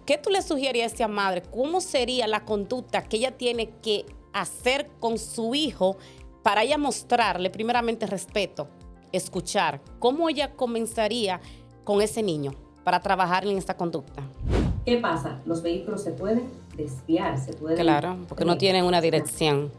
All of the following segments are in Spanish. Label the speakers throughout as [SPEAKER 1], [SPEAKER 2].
[SPEAKER 1] ¿qué tú le sugierías a esa madre? ¿Cómo sería la conducta que ella tiene que hacer con su hijo para ella mostrarle primeramente respeto, escuchar? ¿Cómo ella comenzaría con ese niño para trabajar en esta conducta?
[SPEAKER 2] ¿Qué pasa? Los vehículos se pueden desviar, se pueden...
[SPEAKER 1] Claro, porque no tienen una dirección.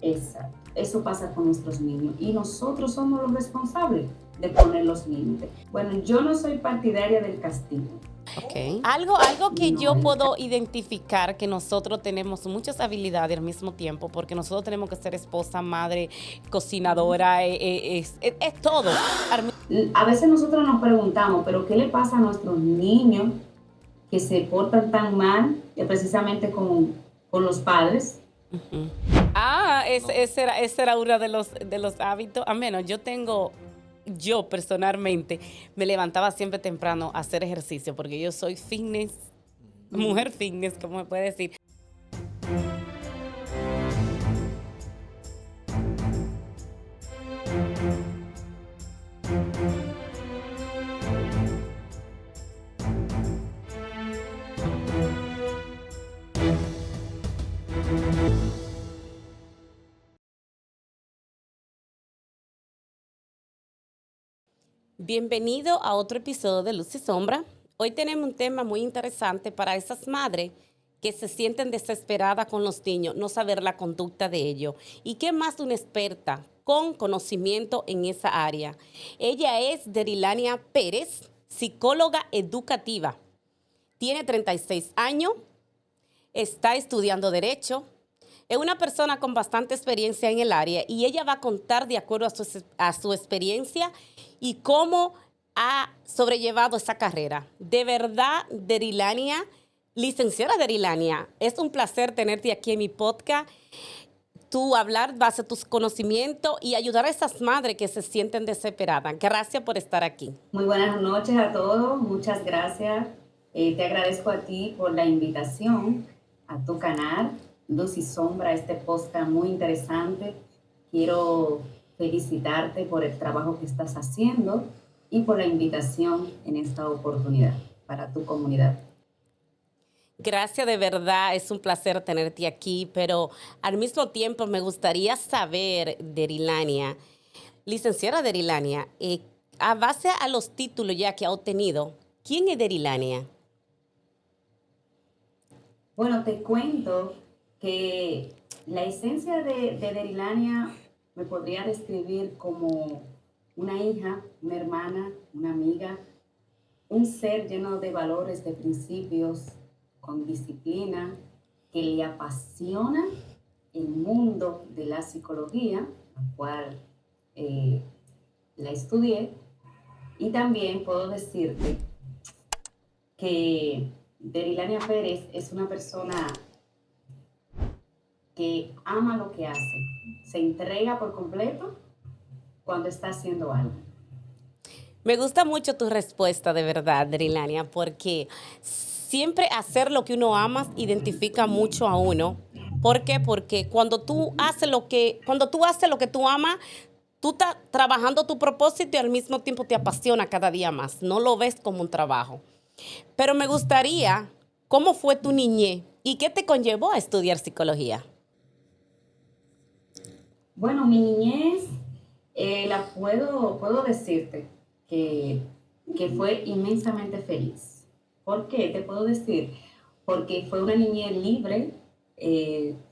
[SPEAKER 2] Exacto. Eso pasa con nuestros niños y nosotros somos los responsables de poner los límites. Bueno, yo no soy partidaria del castigo.
[SPEAKER 1] Okay. Algo que yo puedo identificar, que nosotros tenemos muchas habilidades al mismo tiempo, porque nosotros tenemos que ser esposa, madre, cocinadora, es todo.
[SPEAKER 2] A veces nosotros nos preguntamos, ¿pero qué le pasa a nuestros niños que se portan tan mal, precisamente con los padres?
[SPEAKER 1] Uh-huh. Ese era uno de los hábitos. A menos yo personalmente me levantaba siempre temprano a hacer ejercicio porque yo soy fitness, mujer fitness, como me puede decir. Bienvenido a otro episodio de Luz y Sombra. Hoy tenemos un tema muy interesante para esas madres que se sienten desesperadas con los niños, no saber la conducta de ellos. ¿Y qué más una experta con conocimiento en esa área? Ella es Derilania Pérez, psicóloga educativa. Tiene 36 años, está estudiando Derecho. Es una persona con bastante experiencia en el área y ella va a contar de acuerdo a su experiencia y cómo ha sobrellevado esa carrera. De verdad, Derilania, licenciada Derilania, es un placer tenerte aquí en mi podcast. Tú hablar base tus conocimientos y ayudar a esas madres que se sienten desesperadas. Gracias por estar aquí.
[SPEAKER 2] Muy buenas noches a todos, muchas gracias. Te agradezco a ti por la invitación a tu canal, Luz y Sombra, este podcast muy interesante. Quiero felicitarte por el trabajo que estás haciendo y por la invitación en esta oportunidad para tu comunidad.
[SPEAKER 1] Gracias, de verdad, es un placer tenerte aquí, pero al mismo tiempo me gustaría saber, Derilania, licenciada Derilania, a base a los títulos ya que ha obtenido, ¿quién es Derilania?
[SPEAKER 2] Bueno, te cuento que la esencia de Derilania me podría describir como una hija, una hermana, una amiga, un ser lleno de valores, de principios, con disciplina, que le apasiona el mundo de la psicología, la cual la estudié, y también puedo decirte que Derilania Pérez es una persona que ama lo que hace, se entrega por completo cuando está haciendo algo.
[SPEAKER 1] Me gusta mucho tu respuesta, de verdad, Derilania, porque siempre hacer lo que uno ama identifica mucho a uno. ¿Por qué? Porque cuando tú haces lo que tú amas, tú estás trabajando tu propósito y al mismo tiempo te apasiona cada día más. No lo ves como un trabajo. Pero me gustaría, ¿cómo fue tu niñez y qué te conllevó a estudiar psicología?
[SPEAKER 2] Bueno, mi niñez, puedo decirte que fue inmensamente feliz. ¿Por qué? Te puedo decir, porque fue una niñez libre,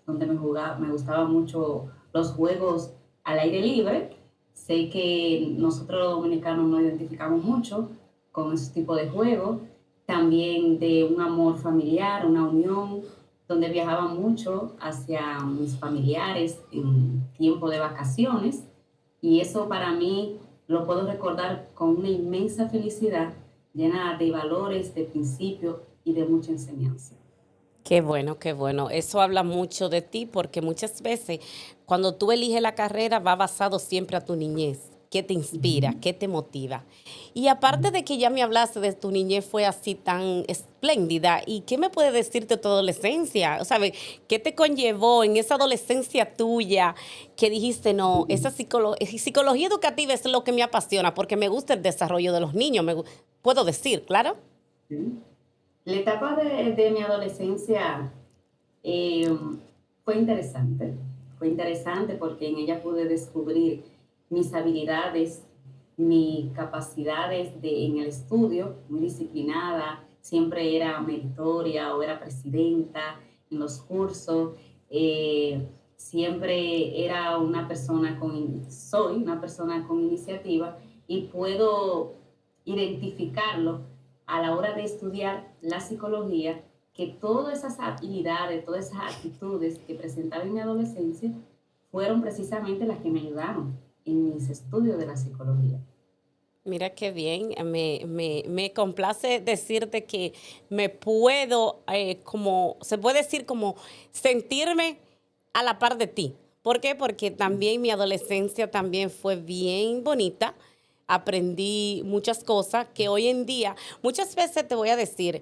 [SPEAKER 2] donde me gustaban mucho los juegos al aire libre. Sé que nosotros los dominicanos nos identificamos mucho con ese tipo de juegos. También de un amor familiar, una unión, donde viajaba mucho hacia mis familiares en tiempo de vacaciones. Y eso para mí lo puedo recordar con una inmensa felicidad, llena de valores, de principios y de mucha enseñanza.
[SPEAKER 1] Qué bueno, qué bueno. Eso habla mucho de ti porque muchas veces cuando tú eliges la carrera va basado siempre a tu niñez. ¿Qué te inspira? ¿Qué te motiva? Y aparte de que ya me hablaste de tu niñez fue así tan espléndida, ¿y qué me puede decir de tu adolescencia? O sea, ¿qué te conllevó en esa adolescencia tuya que dijiste, no, esa psicología educativa es lo que me apasiona porque me gusta el desarrollo de los niños? Puedo decir, claro.
[SPEAKER 2] ¿Sí? La etapa de mi adolescencia eh, fue interesante. Fue interesante porque en ella pude descubrir mis habilidades, mis capacidades en el estudio, muy disciplinada, siempre era meritoria o era presidenta en los cursos, siempre era una persona soy una persona con iniciativa y puedo identificarlo a la hora de estudiar la psicología, que todas esas habilidades, todas esas actitudes que presentaba en mi adolescencia fueron precisamente las que me ayudaron en mis estudios de la psicología.
[SPEAKER 1] Mira qué bien, me complace decirte que me puedo, como, se puede decir como sentirme a la par de ti. ¿Por qué? Porque también mi adolescencia también fue bien bonita. Aprendí muchas cosas que hoy en día, muchas veces te voy a decir,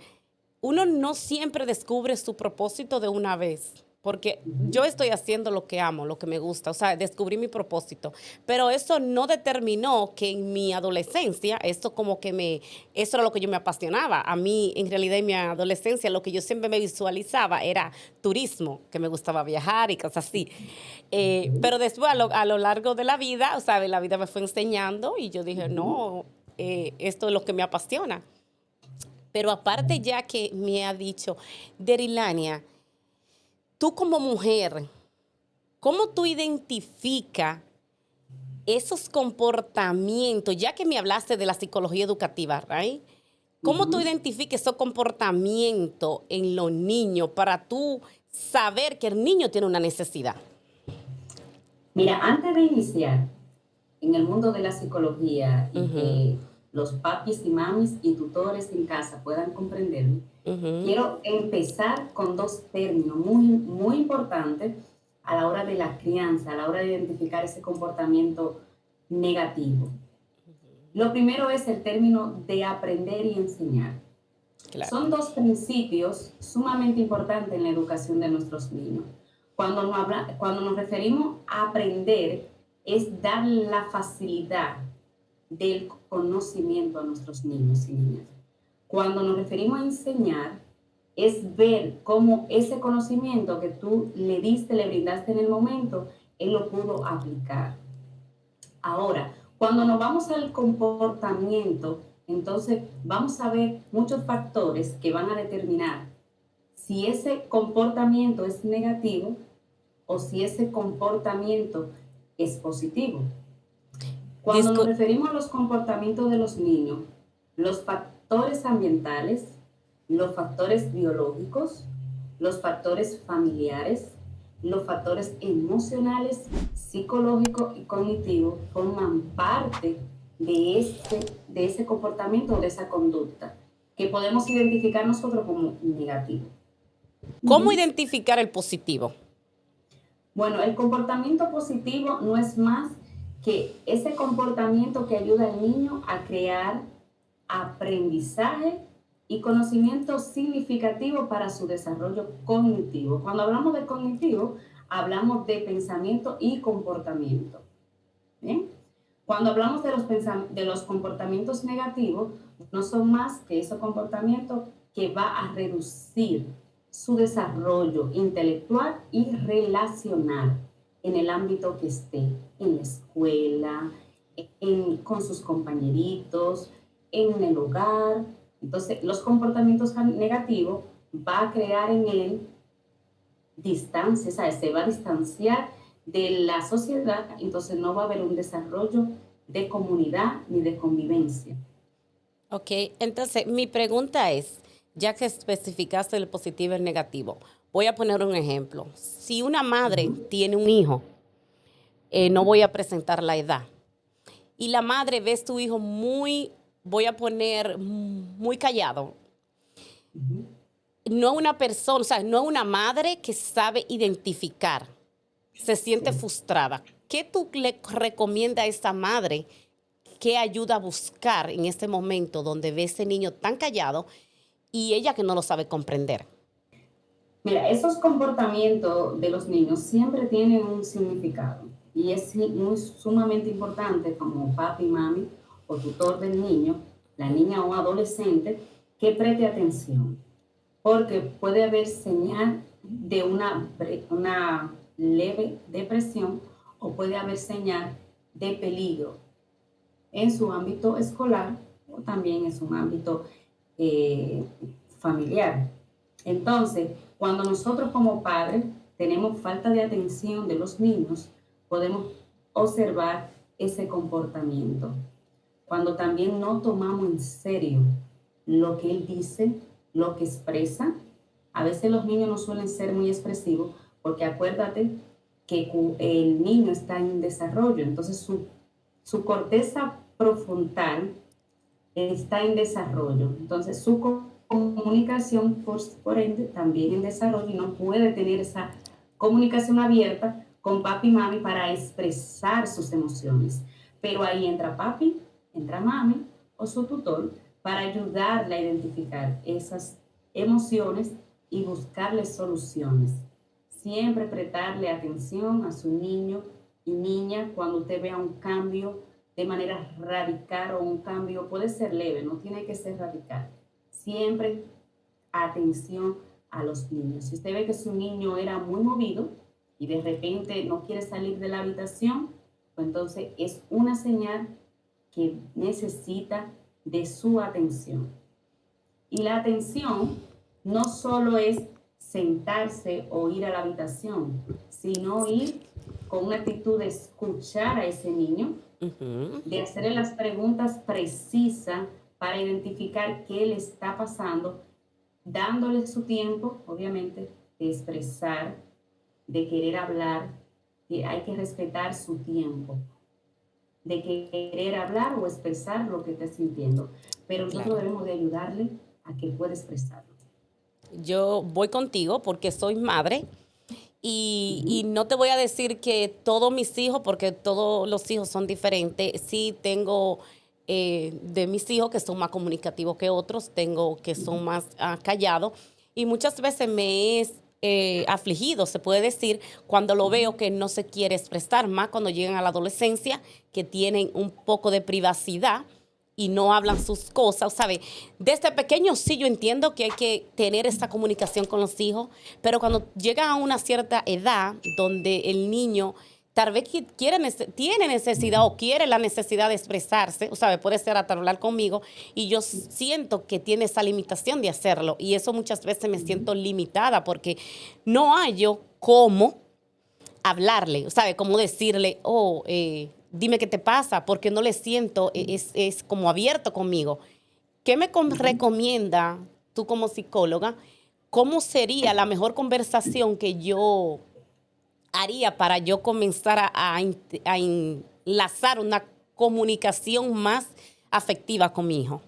[SPEAKER 1] uno no siempre descubre su propósito de una vez, porque
[SPEAKER 2] Ujú.
[SPEAKER 1] yo estoy haciendo lo que amo, lo que me gusta, o sea, descubrí mi propósito, pero eso no determinó que en mi adolescencia, esto como que eso era lo que yo me apasionaba. A mí, en realidad, en mi adolescencia, lo que yo siempre me visualizaba era turismo, que me gustaba viajar y cosas así. Pero después, a lo largo de la vida, o sea, la vida me fue enseñando y yo dije,
[SPEAKER 2] Ujú.
[SPEAKER 1] no, esto es lo que me apasiona. Pero aparte ya que me ha dicho, Derilania, tú como mujer, ¿cómo tú identificas esos comportamientos? Ya que me hablaste de la psicología educativa, ¿right? ¿Cómo tú
[SPEAKER 2] Ujú.
[SPEAKER 1] identificas esos comportamientos en los niños para tú saber que el niño tiene una necesidad?
[SPEAKER 2] Mira, antes de iniciar en el mundo de la psicología y
[SPEAKER 1] Ujú,
[SPEAKER 2] que los papis y mamis y tutores en casa puedan comprenderme,
[SPEAKER 1] ujú.
[SPEAKER 2] quiero empezar con dos términos muy importantes a la hora de la crianza, a la hora de identificar ese comportamiento negativo. Lo primero es el término de aprender y enseñar.
[SPEAKER 1] Claro.
[SPEAKER 2] Son dos principios sumamente importantes en la educación de nuestros niños. Cuando nos referimos a aprender, es dar la facilidad del conocimiento a nuestros niños y niñas. Cuando nos referimos a enseñar, es ver cómo ese conocimiento que tú le diste, le brindaste en el momento, él lo pudo aplicar. Ahora, cuando nos vamos al comportamiento, entonces vamos a ver muchos factores que van a determinar si ese comportamiento es negativo o si ese comportamiento es positivo. Cuando nos
[SPEAKER 1] Discu-
[SPEAKER 2] referimos a los comportamientos de los niños, los factores ambientales, los factores biológicos, los factores familiares, los factores emocionales, psicológicos y cognitivos forman parte de ese comportamiento o de esa conducta que podemos identificar nosotros como negativo.
[SPEAKER 1] ¿Cómo
[SPEAKER 2] Uh-huh.
[SPEAKER 1] identificar el positivo?
[SPEAKER 2] Bueno, el comportamiento positivo no es más que ese comportamiento que ayuda al niño a crear aprendizaje y conocimiento significativo para su desarrollo cognitivo. Cuando hablamos de cognitivo, hablamos de pensamiento y comportamiento. ¿Bien? Cuando hablamos de los comportamientos negativos, no son más que esos comportamientos que va a reducir su desarrollo intelectual y relacional en el ámbito que esté, en la escuela, con sus compañeritos, en el hogar. Entonces, los comportamientos negativos va a crear en él distancia, ¿sabes? Se va a distanciar de la sociedad, entonces no va a haber un desarrollo de comunidad ni de convivencia.
[SPEAKER 1] Ok, entonces mi pregunta es, ya que especificaste el positivo y el negativo, voy a poner un ejemplo. Si una madre
[SPEAKER 2] Uh-huh.
[SPEAKER 1] tiene un hijo, no voy a presentar la edad, y la madre ve a su hijo muy, voy a poner, muy callado,
[SPEAKER 2] Uh-huh.
[SPEAKER 1] no una persona, o sea, no una madre que sabe identificar, se siente
[SPEAKER 2] Sí.
[SPEAKER 1] frustrada. ¿Qué tú le recomiendas a esta madre que ayuda a buscar en este momento donde ve a ese niño tan callado y ella que no lo sabe comprender?
[SPEAKER 2] Mira, esos comportamientos de los niños siempre tienen un significado y es muy sumamente importante como papi, mami o tutor del niño, la niña o adolescente, que preste atención. porque puede haber señal de una leve depresión o puede haber señal de peligro en su ámbito escolar o también en su ámbito eh, familiar. Entonces, cuando nosotros como padres tenemos falta de atención de los niños, podemos observar ese comportamiento. Cuando también no tomamos en serio lo que él dice, lo que expresa, a veces los niños no suelen ser muy expresivos porque acuérdate que el niño está en desarrollo, entonces su corteza prefrontal está en desarrollo, entonces su comunicación por ende también en desarrollo y no puede tener esa comunicación abierta con papi y mami para expresar sus emociones. Pero ahí entra papi, entra mami o su tutor para ayudarle a identificar esas emociones y buscarle soluciones. Siempre prestarle atención a su niño y niña cuando usted vea un cambio de manera radical o un cambio, puede ser leve, no tiene que ser radical. Siempre atención a los niños. Si usted ve que su niño era muy movido y de repente no quiere salir de la habitación, pues entonces es una señal que necesita de su atención. Y la atención no solo es sentarse o ir a la habitación, sino ir con una actitud de escuchar a ese niño, de hacerle las preguntas precisas para identificar qué le está pasando, dándole su tiempo, obviamente, de expresar, de querer hablar, que hay que respetar su tiempo, de querer hablar o expresar lo que está sintiendo. Pero nosotros debemos de ayudarle a que pueda expresarlo.
[SPEAKER 1] Yo voy contigo porque soy madre y no te voy a decir que todos mis hijos, porque todos los hijos son diferentes. Sí tengo de mis hijos que son más comunicativos que otros, tengo que son más callados y muchas veces me es afligido, se puede decir, cuando lo veo que no se quiere expresar, más cuando llegan a la adolescencia, que tienen un poco de privacidad y no hablan sus cosas, ¿sabes? Desde pequeño sí yo entiendo que hay que tener esta comunicación con los hijos, pero cuando llega a una cierta edad donde el niño tal vez tiene necesidad o quiere la necesidad de expresarse, ¿sabes? Puede ser hasta hablar conmigo y yo siento que tiene esa limitación de hacerlo y eso muchas veces me siento limitada porque no hallo cómo hablarle, ¿sabes? Cómo decirle, dime qué te pasa, porque no le siento, es como abierto conmigo. ¿Qué me recomienda tú como psicóloga? ¿Cómo sería la mejor conversación que yo haría para yo comenzar a enlazar una comunicación más afectiva con mi hijo?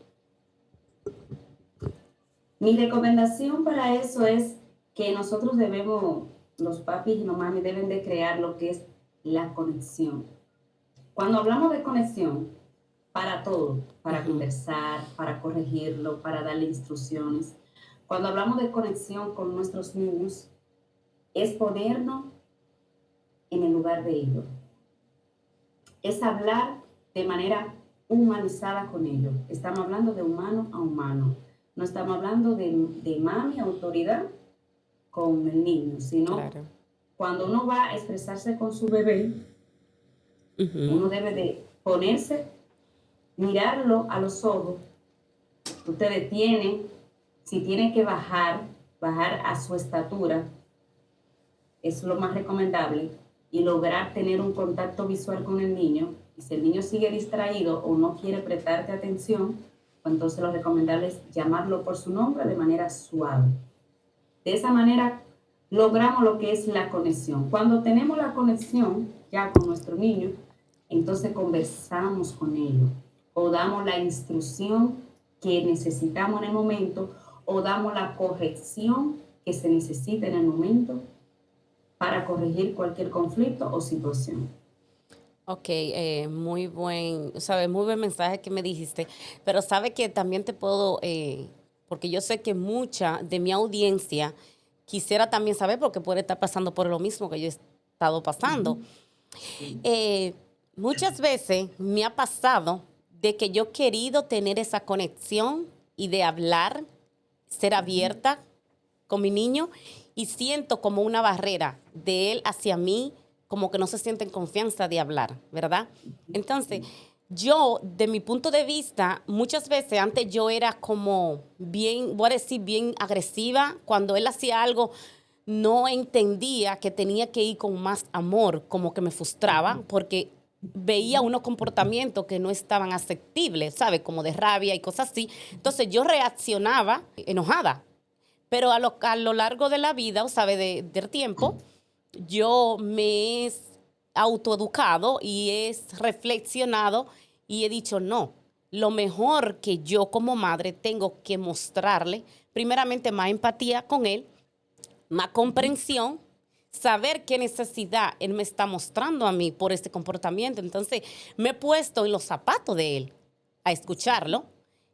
[SPEAKER 2] Mi recomendación para eso es que nosotros debemos, los papis y los mamis deben de crear lo que es la conexión. Cuando hablamos de conexión, para todo, para conversar, para corregirlo, para darle instrucciones. Cuando hablamos de conexión con nuestros niños, es ponernos en el lugar de ellos. Es hablar de manera humanizada con ellos. Estamos hablando de humano a humano. No estamos hablando de mami, autoridad, con el niño, sino cuando uno va a expresarse con su bebé, uno debe de ponerse, mirarlo a los ojos. Usted detiene, si tiene que bajar a su estatura, es lo más recomendable, y lograr tener un contacto visual con el niño. Y si el niño sigue distraído o no quiere prestarte atención, pues entonces lo recomendable es llamarlo por su nombre de manera suave. De esa manera logramos lo que es la conexión. Cuando tenemos la conexión ya con nuestro niño, entonces conversamos con ellos o damos la instrucción que necesitamos en el momento o damos la corrección que se necesita en el momento para corregir cualquier conflicto o situación.
[SPEAKER 1] Ok, muy buen, ¿sabes? Muy buen mensaje que me dijiste, pero sabe que también te puedo, porque yo sé que mucha de mi audiencia quisiera también saber, porque puede estar pasando por lo mismo que yo he estado pasando. Muchas veces me ha pasado de que yo he querido tener esa conexión y de hablar, ser abierta con mi niño y siento como una barrera de él hacia mí, como que no se siente en confianza de hablar, ¿verdad? Entonces, yo, de mi punto de vista, muchas veces antes yo era como bien, voy a decir, bien agresiva. Cuando él hacía algo, no entendía que tenía que ir con más amor, como que me frustraba, porque veía unos comportamientos que no estaban aceptables, ¿sabes? Como de rabia y cosas así. Entonces yo reaccionaba enojada. Pero a lo largo de la vida, o sabe, del tiempo, yo me he autoeducado y he reflexionado y he dicho, no, lo mejor que yo como madre tengo que mostrarle, primeramente más empatía con él, más comprensión, saber qué necesidad él me está mostrando a mí por este comportamiento. Entonces me he puesto en los zapatos de él a escucharlo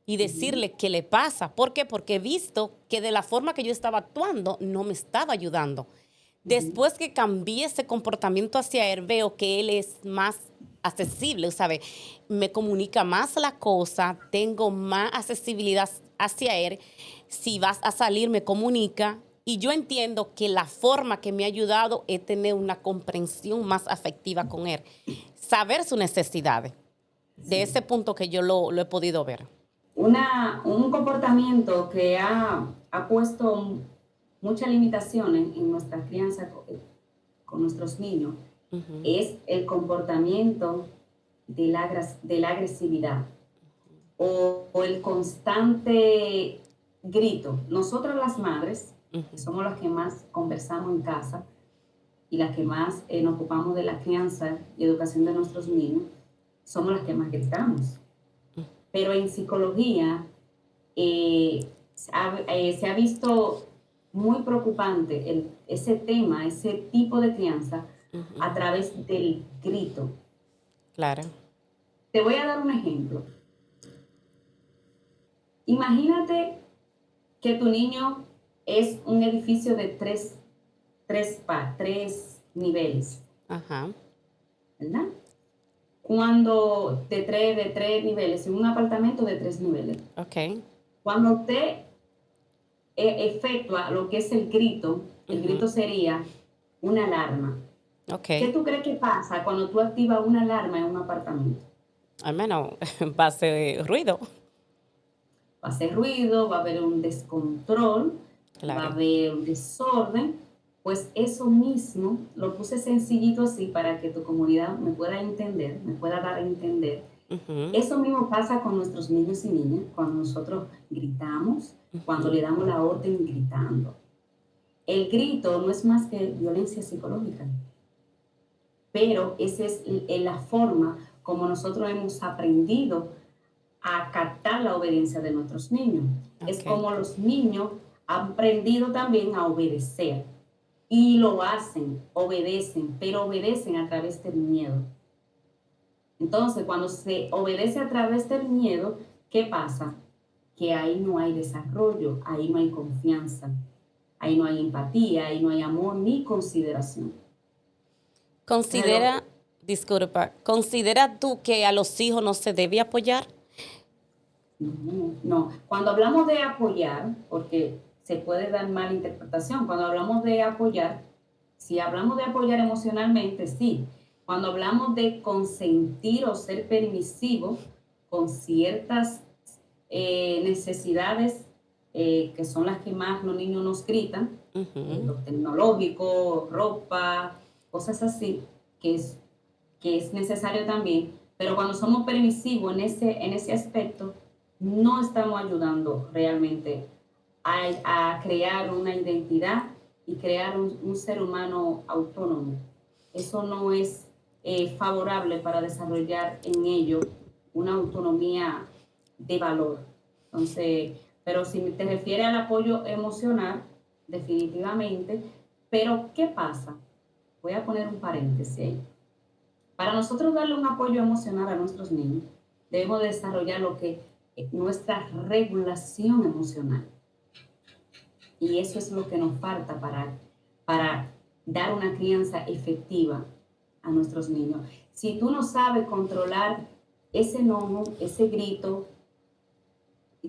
[SPEAKER 1] y decirle qué le pasa. ¿Por qué? Porque he visto que de la forma que yo estaba actuando no me estaba ayudando. Después que cambié ese comportamiento hacia él, veo que él es más accesible, ¿sabe? Me comunica más la cosa, tengo más accesibilidad hacia él. Si vas a salir, me comunica. Y yo entiendo que la forma que me ha ayudado es tener una comprensión más afectiva con él. Saber sus necesidades. De ese punto que yo lo he podido ver.
[SPEAKER 2] Un comportamiento que ha puesto muchas limitaciones en nuestra crianza con nuestros niños es el comportamiento de la agresividad o el constante grito. Nosotras las madres, que somos las que más conversamos en casa y las que más nos ocupamos de la crianza y educación de nuestros niños, somos las que más gritamos. Pero en psicología se ha visto muy preocupante ese tema, ese tipo de crianza a través del grito.
[SPEAKER 1] Claro.
[SPEAKER 2] Te voy a dar un ejemplo. Imagínate que tu niño es un edificio de tres niveles,
[SPEAKER 1] Ajá.
[SPEAKER 2] ¿verdad? Cuando de tres niveles, en un apartamento de 3 niveles.
[SPEAKER 1] Ok.
[SPEAKER 2] Cuando usted efectúa lo que es el grito sería una alarma.
[SPEAKER 1] Ok.
[SPEAKER 2] ¿Qué tú crees que pasa cuando tú activas una alarma en un apartamento?
[SPEAKER 1] Al menos va a ser ruido.
[SPEAKER 2] Va a hacer ruido, va a haber un descontrol, va a
[SPEAKER 1] Claro.
[SPEAKER 2] haber un desorden. Pues eso mismo lo puse sencillito así para que tu comunidad me pueda entender, me pueda dar a entender. Eso mismo pasa con nuestros niños y niñas cuando nosotros gritamos, cuando le damos la orden gritando. El grito no es más que violencia psicológica, pero esa es la forma como nosotros hemos aprendido a captar la obediencia de nuestros niños. Es como los niños han aprendido también a obedecer y lo hacen, obedecen, pero obedecen a través del miedo. Entonces, cuando se obedece a través del miedo, ¿qué pasa? Que ahí no hay desarrollo, ahí no hay confianza, ahí no hay empatía, ahí no hay amor ni consideración.
[SPEAKER 1] ¿Considera tú que a los hijos no se debe apoyar?
[SPEAKER 2] No. Cuando hablamos de apoyar, porque se puede dar mala interpretación, cuando hablamos de apoyar, si hablamos de apoyar emocionalmente, sí. Cuando hablamos de consentir o ser permisivo con ciertas necesidades que son las que más los niños nos gritan, lo tecnológico, ropa, cosas así, que es necesario también. Pero cuando somos permisivos en ese aspecto, no estamos ayudando realmente a crear una identidad y crear un ser humano autónomo. Eso no es favorable para desarrollar en ello una autonomía de valor. Entonces, pero si te refieres al apoyo emocional, definitivamente. Pero, ¿qué pasa? Voy a poner un paréntesis ahí. Para nosotros darle un apoyo emocional a nuestros niños, debemos desarrollar lo que es nuestra regulación emocional. Y eso es lo que nos falta para dar una crianza efectiva a nuestros niños. Si tú no sabes controlar ese enojo, ese grito,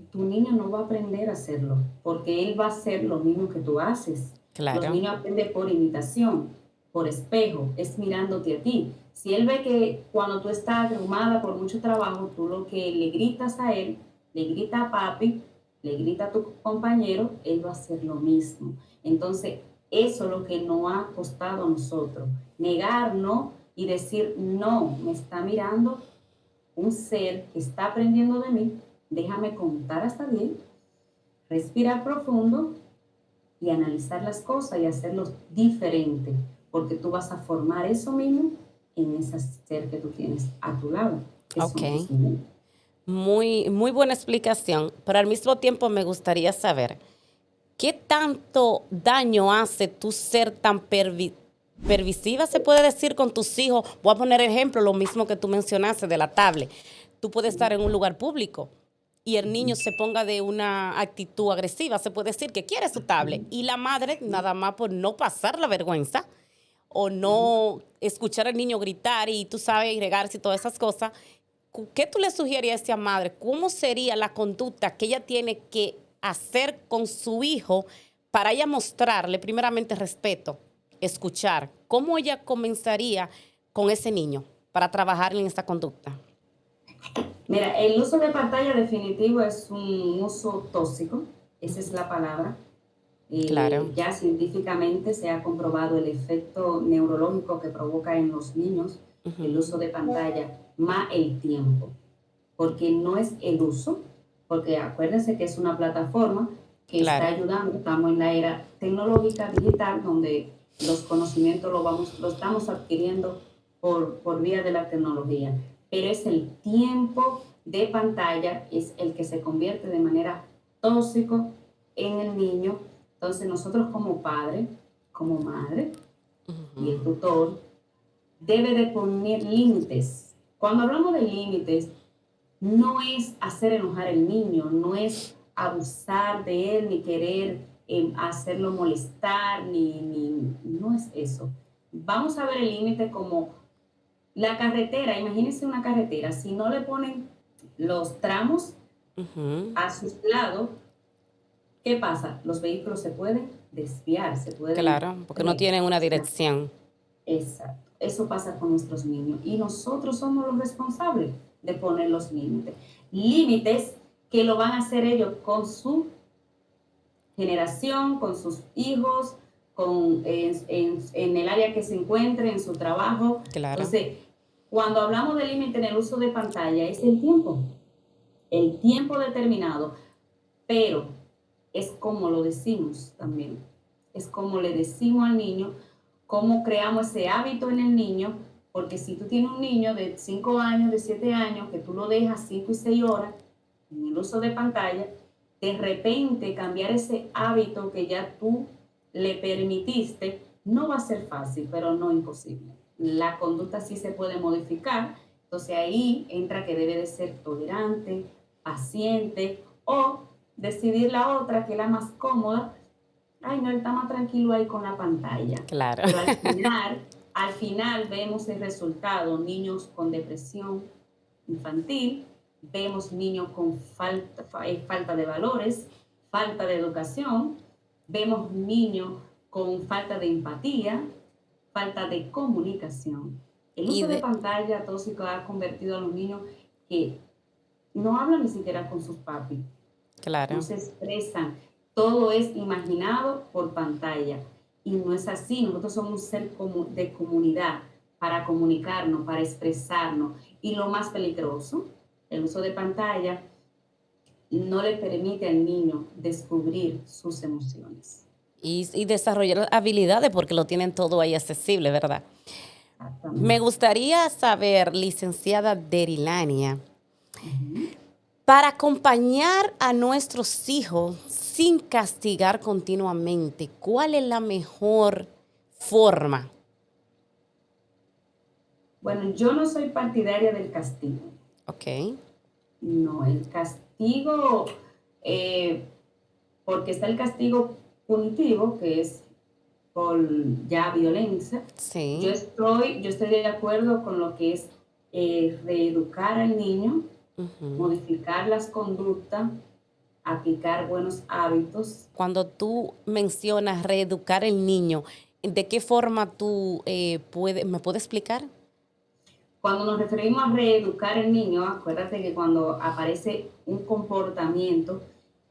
[SPEAKER 2] tu niño no va a aprender a hacerlo, porque él va a hacer lo mismo que tú haces. Los
[SPEAKER 1] Claro.
[SPEAKER 2] niños aprenden por imitación, por espejo, es mirándote a ti. Si él ve que cuando tú estás abrumada por mucho trabajo, tú lo que le gritas a él, le grita a papi, le grita a tu compañero, él va a hacer lo mismo. Entonces, eso es lo que nos ha costado a nosotros. Negarnos y decir, no, me está mirando un ser que está aprendiendo de mí, déjame contar hasta 10, respirar profundo y analizar las cosas y hacerlos diferente, porque tú vas a formar eso mismo en ese ser que tú tienes a tu lado, que
[SPEAKER 1] Ok.
[SPEAKER 2] son tus niños.
[SPEAKER 1] Muy, muy buena explicación, pero al mismo tiempo me gustaría saber, ¿qué tanto daño hace tu ser tan pervisiva, se puede decir, con tus hijos? Voy a poner ejemplo, lo mismo que tú mencionaste de la tablet. Tú puedes estar en un lugar público y el niño se ponga de una actitud agresiva, se puede decir que quiere su tablet, y la madre, nada más por no pasar la vergüenza o no escuchar al niño gritar y tú sabes, y regarse y todas esas cosas, ¿qué tú le sugierías a esa madre? ¿Cómo sería la conducta que ella tiene que hacer con su hijo para ella mostrarle primeramente respeto, escuchar? ¿Cómo ella comenzaría con ese niño para trabajar en esta conducta?
[SPEAKER 2] Mira, el uso de pantalla definitivo es un uso tóxico, esa es la palabra.
[SPEAKER 1] Claro.
[SPEAKER 2] Ya científicamente se ha comprobado el efecto neurológico que provoca en los niños el uso de pantalla, más el tiempo, porque no es el uso, porque acuérdense que es una plataforma que está
[SPEAKER 1] Claro.
[SPEAKER 2] ayudando, estamos en la era tecnológica digital donde los conocimientos lo estamos adquiriendo por vía de la tecnología, pero es el tiempo de pantalla, es el que se convierte de manera tóxico en el niño. Entonces nosotros como padre, como madre y el tutor, debe de poner límites. Cuando hablamos de límites, no es hacer enojar al niño, no es abusar de él, ni querer hacerlo molestar, no es eso. Vamos a ver el límite como la carretera, imagínense una carretera, si no le ponen los tramos
[SPEAKER 1] Ujú.
[SPEAKER 2] a sus lados, ¿qué pasa? Los vehículos se pueden desviar, se pueden...
[SPEAKER 1] Claro, porque no tienen una dirección.
[SPEAKER 2] Exacto. Eso pasa con nuestros niños y nosotros somos los responsables de poner los límites. Límites que lo van a hacer ellos con su generación, con sus hijos, en el área que se encuentre, en su trabajo.
[SPEAKER 1] Claro.
[SPEAKER 2] Entonces, cuando hablamos de límite en el uso de pantalla, es el tiempo determinado, pero es como lo decimos también, es como le decimos al niño, cómo creamos ese hábito en el niño, porque si tú tienes un niño de 5 años, de 7 años, que tú lo dejas 5 y 6 horas en el uso de pantalla, de repente cambiar ese hábito que ya tú le permitiste, no va a ser fácil, pero no imposible. La conducta sí se puede modificar, entonces ahí entra que debe de ser tolerante, paciente o decidir la otra que es la más cómoda. Ay, no, él está más tranquilo ahí con la pantalla.
[SPEAKER 1] Claro.
[SPEAKER 2] Pero al final vemos el resultado, niños con depresión infantil, vemos niños con falta de valores, falta de educación, vemos niños con falta de empatía, falta de comunicación. El
[SPEAKER 1] Y
[SPEAKER 2] uso de
[SPEAKER 1] de,
[SPEAKER 2] pantalla tóxico ha convertido a los niños que no hablan ni siquiera con sus papis, no
[SPEAKER 1] claro.
[SPEAKER 2] se expresan, todo es imaginado por pantalla. Y no es así, nosotros somos un ser de comunidad para comunicarnos, para expresarnos. Y lo más peligroso, el uso de pantalla no le permite al niño descubrir sus emociones.
[SPEAKER 1] Y desarrollar habilidades porque lo tienen todo ahí accesible, ¿verdad? Me
[SPEAKER 2] Exactamente.
[SPEAKER 1] gustaría saber, licenciada Derilania,
[SPEAKER 2] Ujú.
[SPEAKER 1] para acompañar a nuestros hijos sin castigar continuamente, ¿cuál es la mejor forma?
[SPEAKER 2] Bueno, yo no soy partidaria del castigo.
[SPEAKER 1] Ok.
[SPEAKER 2] No, el castigo, eh, porque está el castigo punitivo, que es por ya violencia. Yo
[SPEAKER 1] Sí.
[SPEAKER 2] estoy, yo estoy de acuerdo con lo que es reeducar al niño,
[SPEAKER 1] Ujú.
[SPEAKER 2] modificar las conductas, aplicar buenos hábitos.
[SPEAKER 1] Cuando tú mencionas reeducar el niño, ¿de qué forma tú me puedes explicar?
[SPEAKER 2] Cuando nos referimos a reeducar el niño, acuérdate que cuando aparece un comportamiento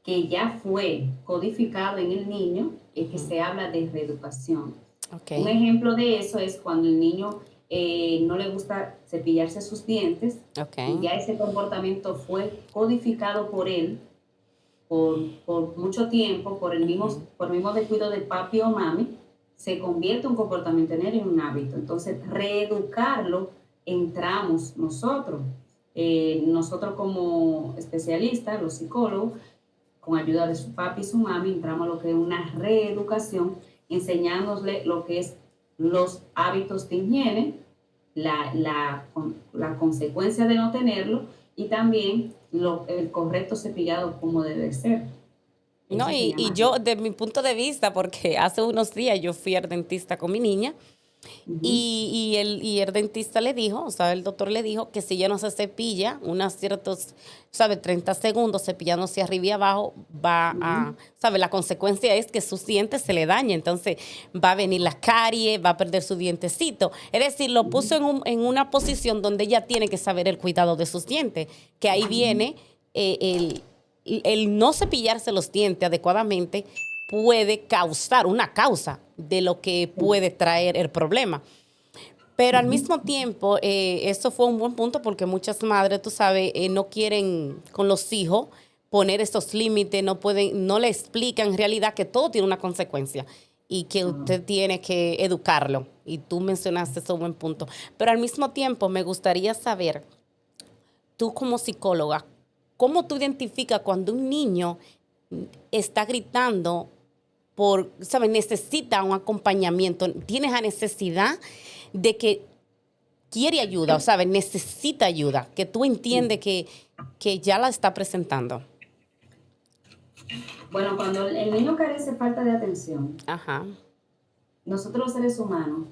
[SPEAKER 2] que ya fue codificado en el niño, es que
[SPEAKER 1] Ujú.
[SPEAKER 2] se habla de reeducación.
[SPEAKER 1] Ok.
[SPEAKER 2] Un ejemplo de eso es cuando el niño no le gusta cepillarse sus dientes
[SPEAKER 1] Ok.
[SPEAKER 2] y ya ese comportamiento fue codificado por él por mucho tiempo,
[SPEAKER 1] Ujú.
[SPEAKER 2] por el mismo descuido de papi o mami, se convierte un comportamiento en él en un hábito. Entonces, reeducarlo entramos nosotros. Nosotros como especialistas, los psicólogos, con ayuda de su papi y su mami, entramos a lo que es una reeducación, enseñándole lo que es los hábitos de higiene, la consecuencia de no tenerlo y también el correcto cepillado como debe ser.
[SPEAKER 1] No,
[SPEAKER 2] Eso se
[SPEAKER 1] y
[SPEAKER 2] llama.
[SPEAKER 1] yo, de mi punto de vista, porque hace unos días yo fui al dentista con mi niña.
[SPEAKER 2] Ujú,
[SPEAKER 1] Y el dentista le dijo, o sea, el doctor le dijo que si ella no se cepilla unos ciertos, ¿sabe? 30 segundos cepillándose arriba y abajo,
[SPEAKER 2] ujú,
[SPEAKER 1] ¿sabe? La consecuencia es que sus dientes se le dañen, entonces va a venir la carie, va a perder su dientecito. Es decir, lo puso
[SPEAKER 2] ujú,
[SPEAKER 1] en una posición donde ella tiene que saber el cuidado de sus dientes, que ahí
[SPEAKER 2] ujú.
[SPEAKER 1] viene el no cepillarse los dientes adecuadamente puede causar una causa de lo que
[SPEAKER 2] Sí,
[SPEAKER 1] puede traer el problema. Pero al
[SPEAKER 2] ujú.
[SPEAKER 1] mismo tiempo, eso fue un buen punto porque muchas madres, tú sabes, no quieren con los hijos poner esos límites, no pueden, no le explican en realidad que todo tiene una consecuencia y que
[SPEAKER 2] Todo.
[SPEAKER 1] usted tiene que educarlo. Y tú mencionaste ese buen punto. Pero al mismo tiempo, me gustaría saber, tú como psicóloga, ¿cómo tú identificas cuando un niño está gritando ¿sabes? Necesita un acompañamiento, tiene esa necesidad de que quiere ayuda, ¿sabes? Necesita ayuda, que tú entiendes
[SPEAKER 2] Sí.
[SPEAKER 1] que ya la está presentando.
[SPEAKER 2] Bueno, cuando el niño carece de falta de atención,
[SPEAKER 1] Ajá,
[SPEAKER 2] nosotros los seres humanos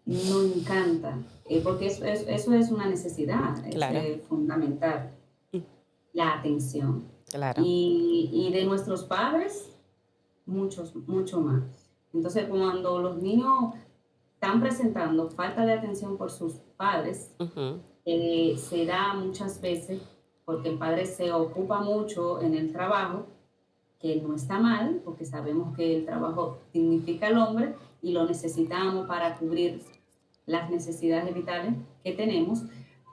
[SPEAKER 2] nos encanta, porque eso es una necesidad, es
[SPEAKER 1] claro,
[SPEAKER 2] fundamental, la atención.
[SPEAKER 1] claro.
[SPEAKER 2] Y de nuestros padres, mucho más. Entonces, cuando los niños están presentando falta de atención por sus padres,
[SPEAKER 1] Ujú,
[SPEAKER 2] se da muchas veces porque el padre se ocupa mucho en el trabajo, que no está mal, porque sabemos que el trabajo dignifica al hombre y lo necesitamos para cubrir las necesidades vitales que tenemos,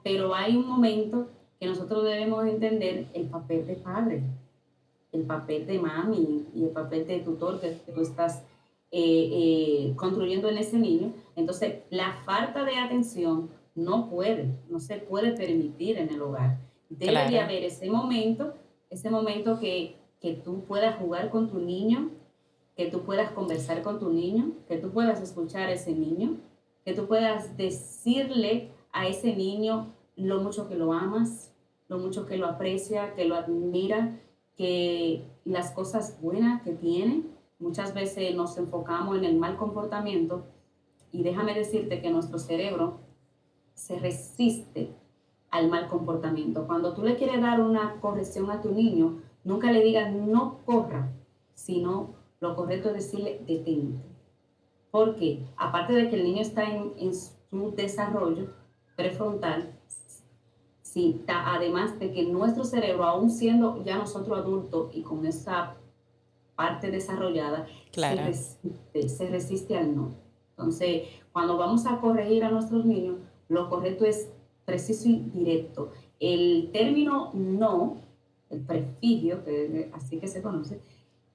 [SPEAKER 2] pero hay un momento que nosotros debemos entender el papel de padre, el papel de mami y el papel de tutor que tú estás construyendo en ese niño. Entonces, la falta de atención no se puede permitir en el hogar. Debe de
[SPEAKER 1] claro,
[SPEAKER 2] haber ese momento que tú puedas jugar con tu niño, que tú puedas conversar con tu niño, que tú puedas escuchar a ese niño, que tú puedas decirle a ese niño lo mucho que lo amas, lo mucho que lo aprecia, que lo admira, que las cosas buenas que tiene. Muchas veces nos enfocamos en el mal comportamiento y déjame decirte que nuestro cerebro se resiste al mal comportamiento. Cuando tú le quieres dar una corrección a tu niño, nunca le digas no corra, sino lo correcto es decirle detente. Porque aparte de que el niño está en su desarrollo prefrontal, sí, además de que nuestro cerebro, aún siendo ya nosotros adultos y con esa parte desarrollada,
[SPEAKER 1] claro.
[SPEAKER 2] se resiste al no. Entonces, cuando vamos a corregir a nuestros niños, lo correcto es preciso y directo. El término no, el prefijo, que así que se conoce,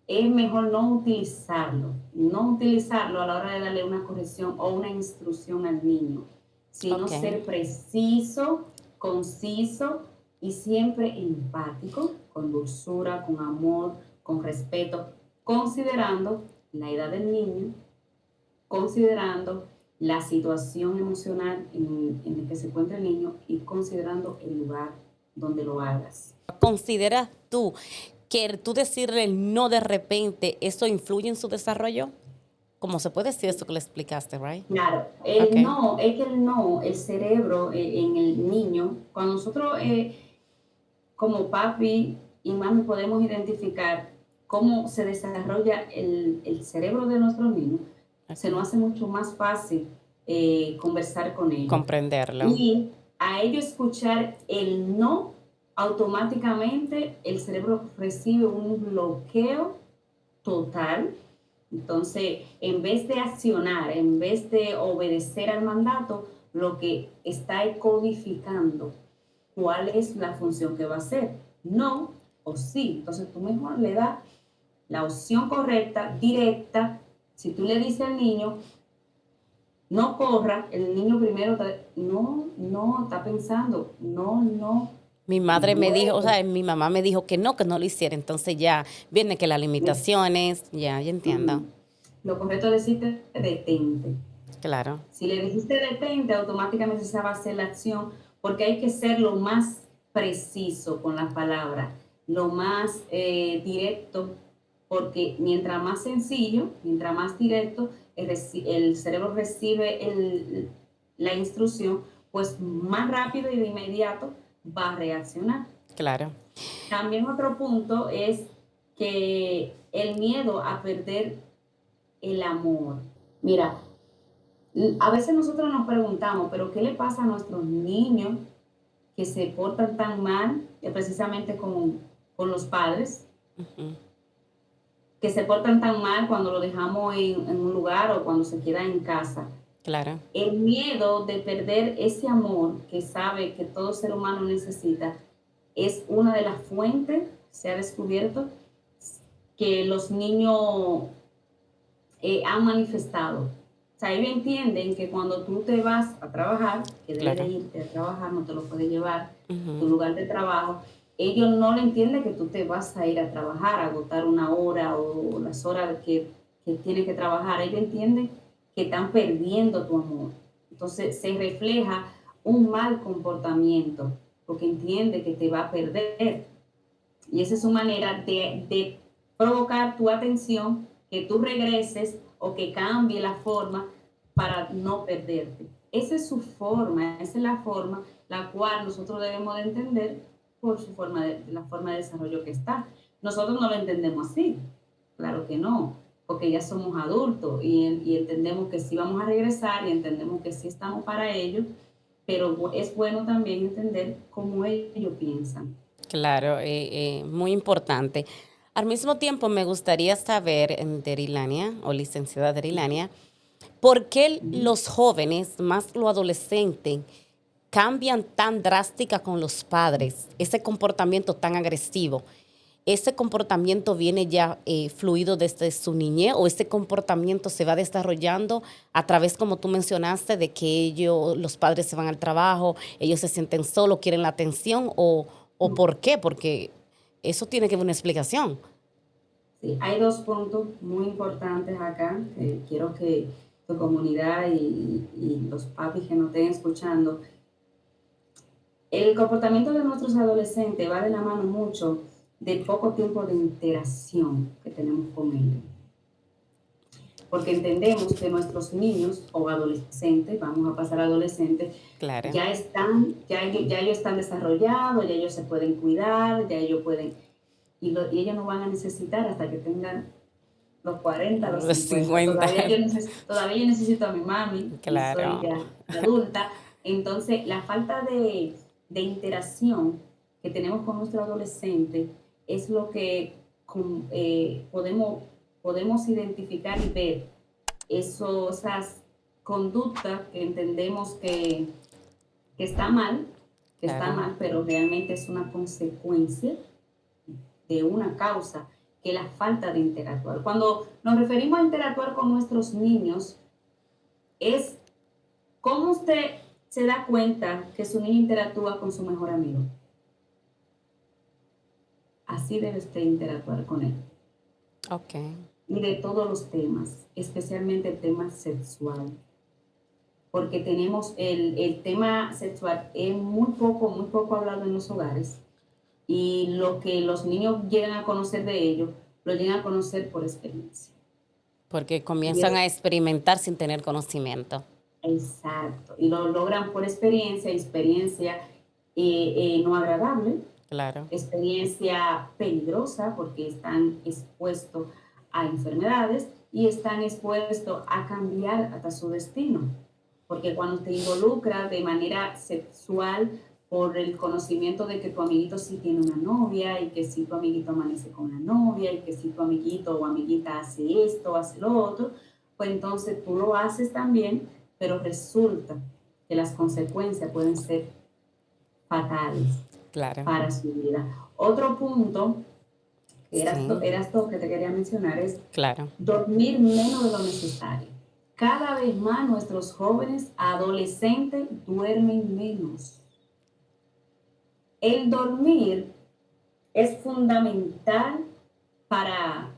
[SPEAKER 2] es mejor no utilizarlo a la hora de darle una corrección o una instrucción al niño, sino
[SPEAKER 1] Ok,
[SPEAKER 2] ser preciso, conciso y siempre empático, con dulzura, con amor, con respeto, considerando la edad del niño, considerando la situación emocional en la que se encuentra el niño y considerando el lugar donde lo hagas.
[SPEAKER 1] ¿consideras tú que tú decirle el no de repente, eso influye en su desarrollo? Como se puede decir eso que le explicaste, right?
[SPEAKER 2] Claro,
[SPEAKER 1] Ok,
[SPEAKER 2] el no, es que el no, el cerebro en el niño, cuando nosotros como papi y mami podemos identificar cómo se desarrolla el cerebro de nuestros niños, se nos hace mucho más fácil conversar con ellos.
[SPEAKER 1] Comprenderlo.
[SPEAKER 2] Y a ellos escuchar el no, automáticamente el cerebro recibe un bloqueo total. Entonces, en vez de accionar, en vez de obedecer al mandato, lo que está es codificando cuál es la función que va a hacer, no o sí. Entonces, tú mejor le das la opción correcta, directa. Si tú le dices al niño, no corra, el niño primero no, está pensando, no,
[SPEAKER 1] Mi madre me dijo, o
[SPEAKER 2] luego.
[SPEAKER 1] sea, mi mamá me dijo que no lo hiciera. Entonces ya viene que las limitaciones, ya entiendo.
[SPEAKER 2] Lo correcto es decirte detente.
[SPEAKER 1] Claro,
[SPEAKER 2] Si le dijiste detente, automáticamente se va a hacer la acción, porque hay que ser lo más preciso con las palabras, lo más directo, porque mientras más sencillo, mientras más directo, el cerebro recibe la instrucción, pues más rápido y de inmediato va a reaccionar.
[SPEAKER 1] claro.
[SPEAKER 2] También otro punto es que el miedo a perder el amor. Mira, a veces nosotros nos preguntamos, pero ¿qué le pasa a nuestros niños que se portan tan mal, precisamente con los padres,
[SPEAKER 1] Ujú,
[SPEAKER 2] que se portan tan mal cuando lo dejamos en un lugar o cuando se queda en casa?
[SPEAKER 1] claro,
[SPEAKER 2] El miedo de perder ese amor que sabe que todo ser humano necesita es una de las fuentes, se ha descubierto, que los niños han manifestado. O sea, ellos entienden que cuando tú te vas a trabajar, que debes de
[SPEAKER 1] claro.
[SPEAKER 2] irte a trabajar, no te lo puedes llevar tu
[SPEAKER 1] Ujú,
[SPEAKER 2] lugar de trabajo, ellos no le entienden que tú te vas a ir a trabajar, a agotar una hora o las horas que tienes que trabajar. Ellos entienden que están perdiendo tu amor. Entonces se refleja un mal comportamiento, porque entiende que te va a perder. Y esa es su manera de provocar tu atención, que tú regreses o que cambie la forma para no perderte. Esa es su forma, esa es la forma la cual nosotros debemos de entender por su forma la forma de desarrollo que está. Nosotros no lo entendemos así, claro que no, porque ya somos adultos y entendemos que sí vamos a regresar y entendemos que sí estamos para ellos, pero es bueno también entender cómo ellos piensan.
[SPEAKER 1] claro, muy importante. Al mismo tiempo, me gustaría saber, Derilania, o licenciada Derilania, ¿por qué
[SPEAKER 2] Ujú.
[SPEAKER 1] los jóvenes, más los adolescentes, cambian tan drástica con los padres? Ese comportamiento tan agresivo. ¿Ese comportamiento viene ya fluido desde su niñez o ese comportamiento se va desarrollando a través, como tú mencionaste, de que los padres se van al trabajo, ellos se sienten solos, quieren la atención o por qué? Porque eso tiene que haber una explicación.
[SPEAKER 2] Sí, hay dos puntos muy importantes acá que quiero que tu comunidad y los papis que nos estén escuchando. El comportamiento de nuestros adolescentes va de la mano mucho de poco tiempo de interacción que tenemos con ellos. Porque entendemos que nuestros niños o adolescentes, vamos a pasar a adolescentes,
[SPEAKER 1] Claro.
[SPEAKER 2] ya ellos están desarrollados, ya ellos se pueden cuidar, ya ellos pueden, y ellos no van a necesitar hasta que tengan los 40, los
[SPEAKER 1] Los
[SPEAKER 2] 50.
[SPEAKER 1] 50.
[SPEAKER 2] Todavía yo necesito a mi mami y soy
[SPEAKER 1] Claro.
[SPEAKER 2] ya adulta. Entonces, la falta de interacción que tenemos con nuestro adolescente es lo que podemos identificar y ver esas conductas que entendemos que está mal, que está
[SPEAKER 1] Claro.
[SPEAKER 2] mal, pero realmente es una consecuencia de una causa, que es la falta de interactuar. Cuando nos referimos a interactuar con nuestros niños, es cómo usted se da cuenta que su niño interactúa con su mejor amigo. Así debe usted interactuar con él.
[SPEAKER 1] Ok.
[SPEAKER 2] Y de todos los temas, especialmente el tema sexual. Porque tenemos el tema sexual es muy poco hablado en los hogares. Y lo que los niños llegan a conocer de ello, lo llegan a conocer por experiencia.
[SPEAKER 1] Porque
[SPEAKER 2] Y
[SPEAKER 1] comienzan
[SPEAKER 2] es
[SPEAKER 1] a experimentar sin tener conocimiento.
[SPEAKER 2] exacto. Y lo logran por experiencia no agradable.
[SPEAKER 1] Claro,
[SPEAKER 2] experiencia peligrosa porque están expuestos a enfermedades y están expuestos a cambiar hasta su destino. Porque cuando te involucras de manera sexual por el conocimiento de que tu amiguito sí tiene una novia y que si tu amiguito amanece con una novia y que si tu amiguito o amiguita hace esto, hace lo otro, pues entonces tú lo haces también, pero resulta que las consecuencias pueden ser fatales
[SPEAKER 1] claro.
[SPEAKER 2] para su vida. Otro punto que
[SPEAKER 1] Sí,
[SPEAKER 2] eras tú que te quería mencionar es
[SPEAKER 1] claro.
[SPEAKER 2] dormir menos de lo necesario. Cada vez más nuestros jóvenes adolescentes duermen menos. El dormir es fundamental para,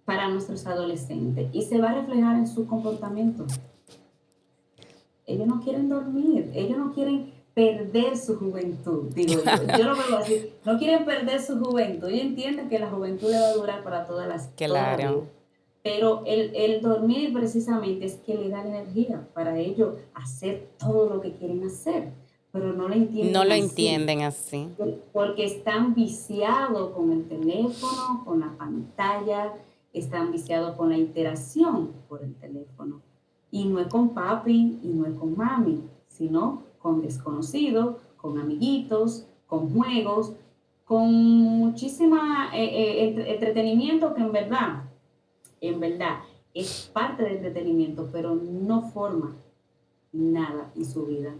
[SPEAKER 2] para nuestros adolescentes y se va a reflejar en su comportamiento. Ellos no quieren dormir, ellos no quieren perder su juventud, digo yo. Yo lo veo así, no quieren perder su juventud. Ellos entienden que la juventud le va a durar para toda la vida.
[SPEAKER 1] Claro.
[SPEAKER 2] Pero el dormir precisamente es que le da la energía para ellos hacer todo lo que quieren hacer, pero no lo
[SPEAKER 1] No
[SPEAKER 2] entienden
[SPEAKER 1] lo
[SPEAKER 2] así,
[SPEAKER 1] entienden así.
[SPEAKER 2] porque están viciados con el teléfono, con la pantalla, están viciados con la interacción por el teléfono. Y no es con papi y no es con mami, sino con desconocidos, con amiguitos, con juegos, con muchísima entretenimiento que en verdad, es parte del entretenimiento, pero no forma nada en su vida.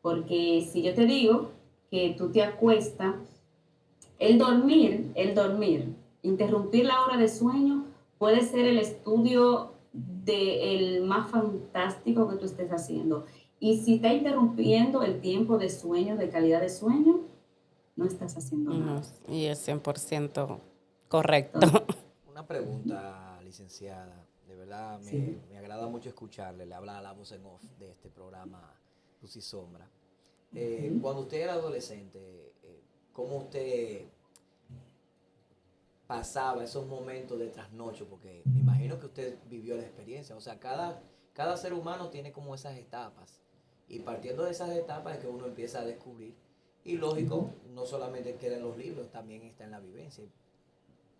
[SPEAKER 2] Porque si yo te digo que tú te acuestas, interrumpir la hora de sueño puede ser el estudio del más fantástico que tú estés haciendo. Y si está interrumpiendo el tiempo de sueño, de calidad de sueño, no estás haciendo
[SPEAKER 1] No,
[SPEAKER 2] nada.
[SPEAKER 1] y es 100% correcto.
[SPEAKER 2] Entonces,
[SPEAKER 3] Una pregunta, licenciada. De verdad
[SPEAKER 2] sí.
[SPEAKER 3] me agrada mucho escucharle. Le habla la voz en off de este programa Luz y Sombra.
[SPEAKER 2] Uh-huh.
[SPEAKER 3] Cuando usted era adolescente, ¿cómo usted pasaba esos momentos de trasnocho? Porque me imagino que usted vivió la experiencia. O sea, cada ser humano tiene como esas etapas. Y partiendo de esas etapas es que uno empieza a descubrir. Y lógico, no solamente queda en los libros, también está en la vivencia.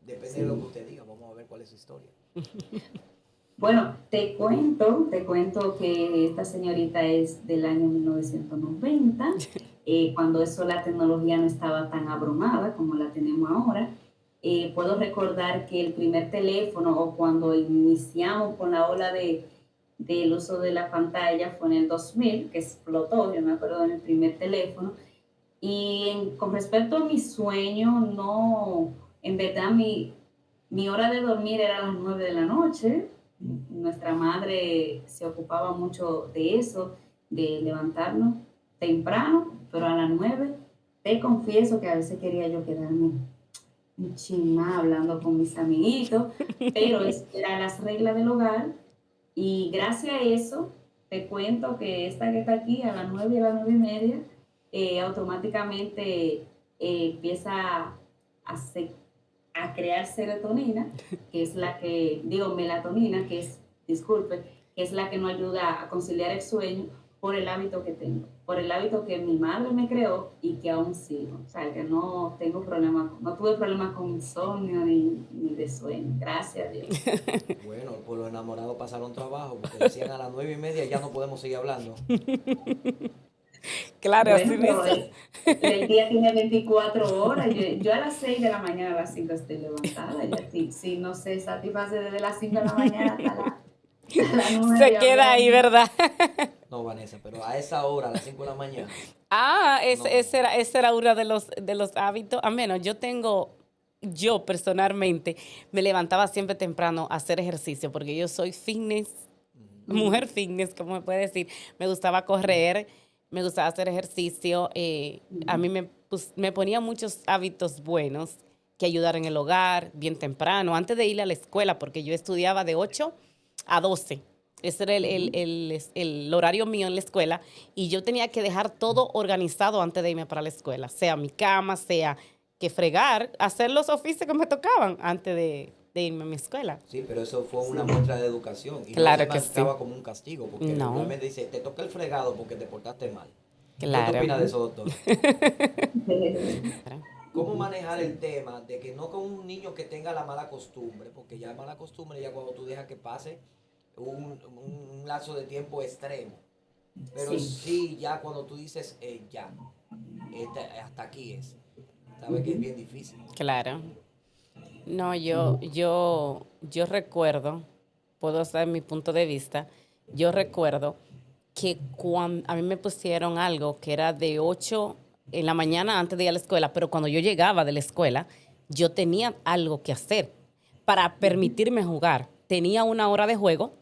[SPEAKER 3] Depende de lo que
[SPEAKER 2] Sí.
[SPEAKER 3] usted diga. Vamos a ver cuál es su historia.
[SPEAKER 2] Bueno, te cuento que esta señorita es del año 1990, cuando eso la tecnología no estaba tan abrumada como la tenemos ahora. Puedo recordar que el primer teléfono o cuando iniciamos con la ola del uso de la pantalla fue en el 2000, que explotó, yo me acuerdo de mi primer teléfono. Y con respecto a mi sueño, no, en verdad mi hora de dormir era a las 9 de la noche. Nuestra madre se ocupaba mucho de eso, de levantarnos temprano, pero a las 9 te confieso que a veces quería yo quedarme un chin más hablando con mis amiguitos, pero era las reglas del hogar y gracias a eso te cuento que esta que está aquí a las 9 y a las 9 y media automáticamente empieza a, se- a crear serotonina, que es la que, digo, melatonina, que es, disculpe, que es la que nos ayuda a conciliar el sueño por el hábito que tengo, por el hábito que mi madre me creó y que aún sigo. O sea, que no tengo problemas, no tuve problemas con insomnio ni de sueño, gracias a Dios.
[SPEAKER 3] Bueno, por los enamorados pasaron trabajo, porque decían a las 9:30 ya no podemos seguir hablando.
[SPEAKER 1] Claro,
[SPEAKER 2] Bueno,
[SPEAKER 1] así
[SPEAKER 2] pero
[SPEAKER 1] mismo.
[SPEAKER 2] el día tiene 24 horas. Yo a las 6 de la mañana, a las 5 estoy levantada. Ya si no se satisface desde las 5 de la mañana hasta las
[SPEAKER 1] Se
[SPEAKER 2] 9
[SPEAKER 1] queda ahí,
[SPEAKER 2] hablando.
[SPEAKER 1] ¿verdad?
[SPEAKER 3] No, Vanessa, pero a esa hora, a las 5 de la mañana,
[SPEAKER 1] Ah,
[SPEAKER 3] no.
[SPEAKER 1] ese era uno de los hábitos. A menos yo personalmente me levantaba siempre temprano a hacer ejercicio porque yo soy fitness,
[SPEAKER 2] Ujú,
[SPEAKER 1] mujer fitness, como me puede decir. Me gustaba correr, me gustaba hacer ejercicio. A
[SPEAKER 2] ujú,
[SPEAKER 1] mí me ponía muchos hábitos buenos que ayudar en el hogar bien temprano, antes de ir a la escuela, porque yo estudiaba de 8 a 12. Ese era
[SPEAKER 2] ujú.
[SPEAKER 1] el horario mío en la escuela y yo tenía que dejar todo organizado antes de irme para la escuela, sea mi cama, sea que fregar, hacer los oficios que me tocaban antes de irme a mi escuela.
[SPEAKER 3] Sí, pero eso fue una
[SPEAKER 2] Sí,
[SPEAKER 3] muestra de educación y no se
[SPEAKER 1] Claro que sí.
[SPEAKER 3] marcaba como un castigo, porque
[SPEAKER 1] No,
[SPEAKER 3] regularmente dice, te toca el fregado porque te portaste mal. ¿Qué te
[SPEAKER 1] Claro.
[SPEAKER 3] opinas de eso, doctor? ¿Cómo manejar el tema de que no con un niño que tenga la mala costumbre? Porque ya mala costumbre ya cuando tú dejas que pase un lapso de tiempo extremo. Pero
[SPEAKER 2] Sí.
[SPEAKER 3] sí, ya cuando tú dices, ya, hasta aquí es. Sabes que es bien difícil.
[SPEAKER 1] Claro. No, yo recuerdo, puedo dar mi punto de vista, yo recuerdo que cuando a mí me pusieron algo que era de 8 en la mañana antes de ir a la escuela, pero cuando yo llegaba de la escuela, yo tenía algo que hacer para permitirme jugar. Tenía una hora de juego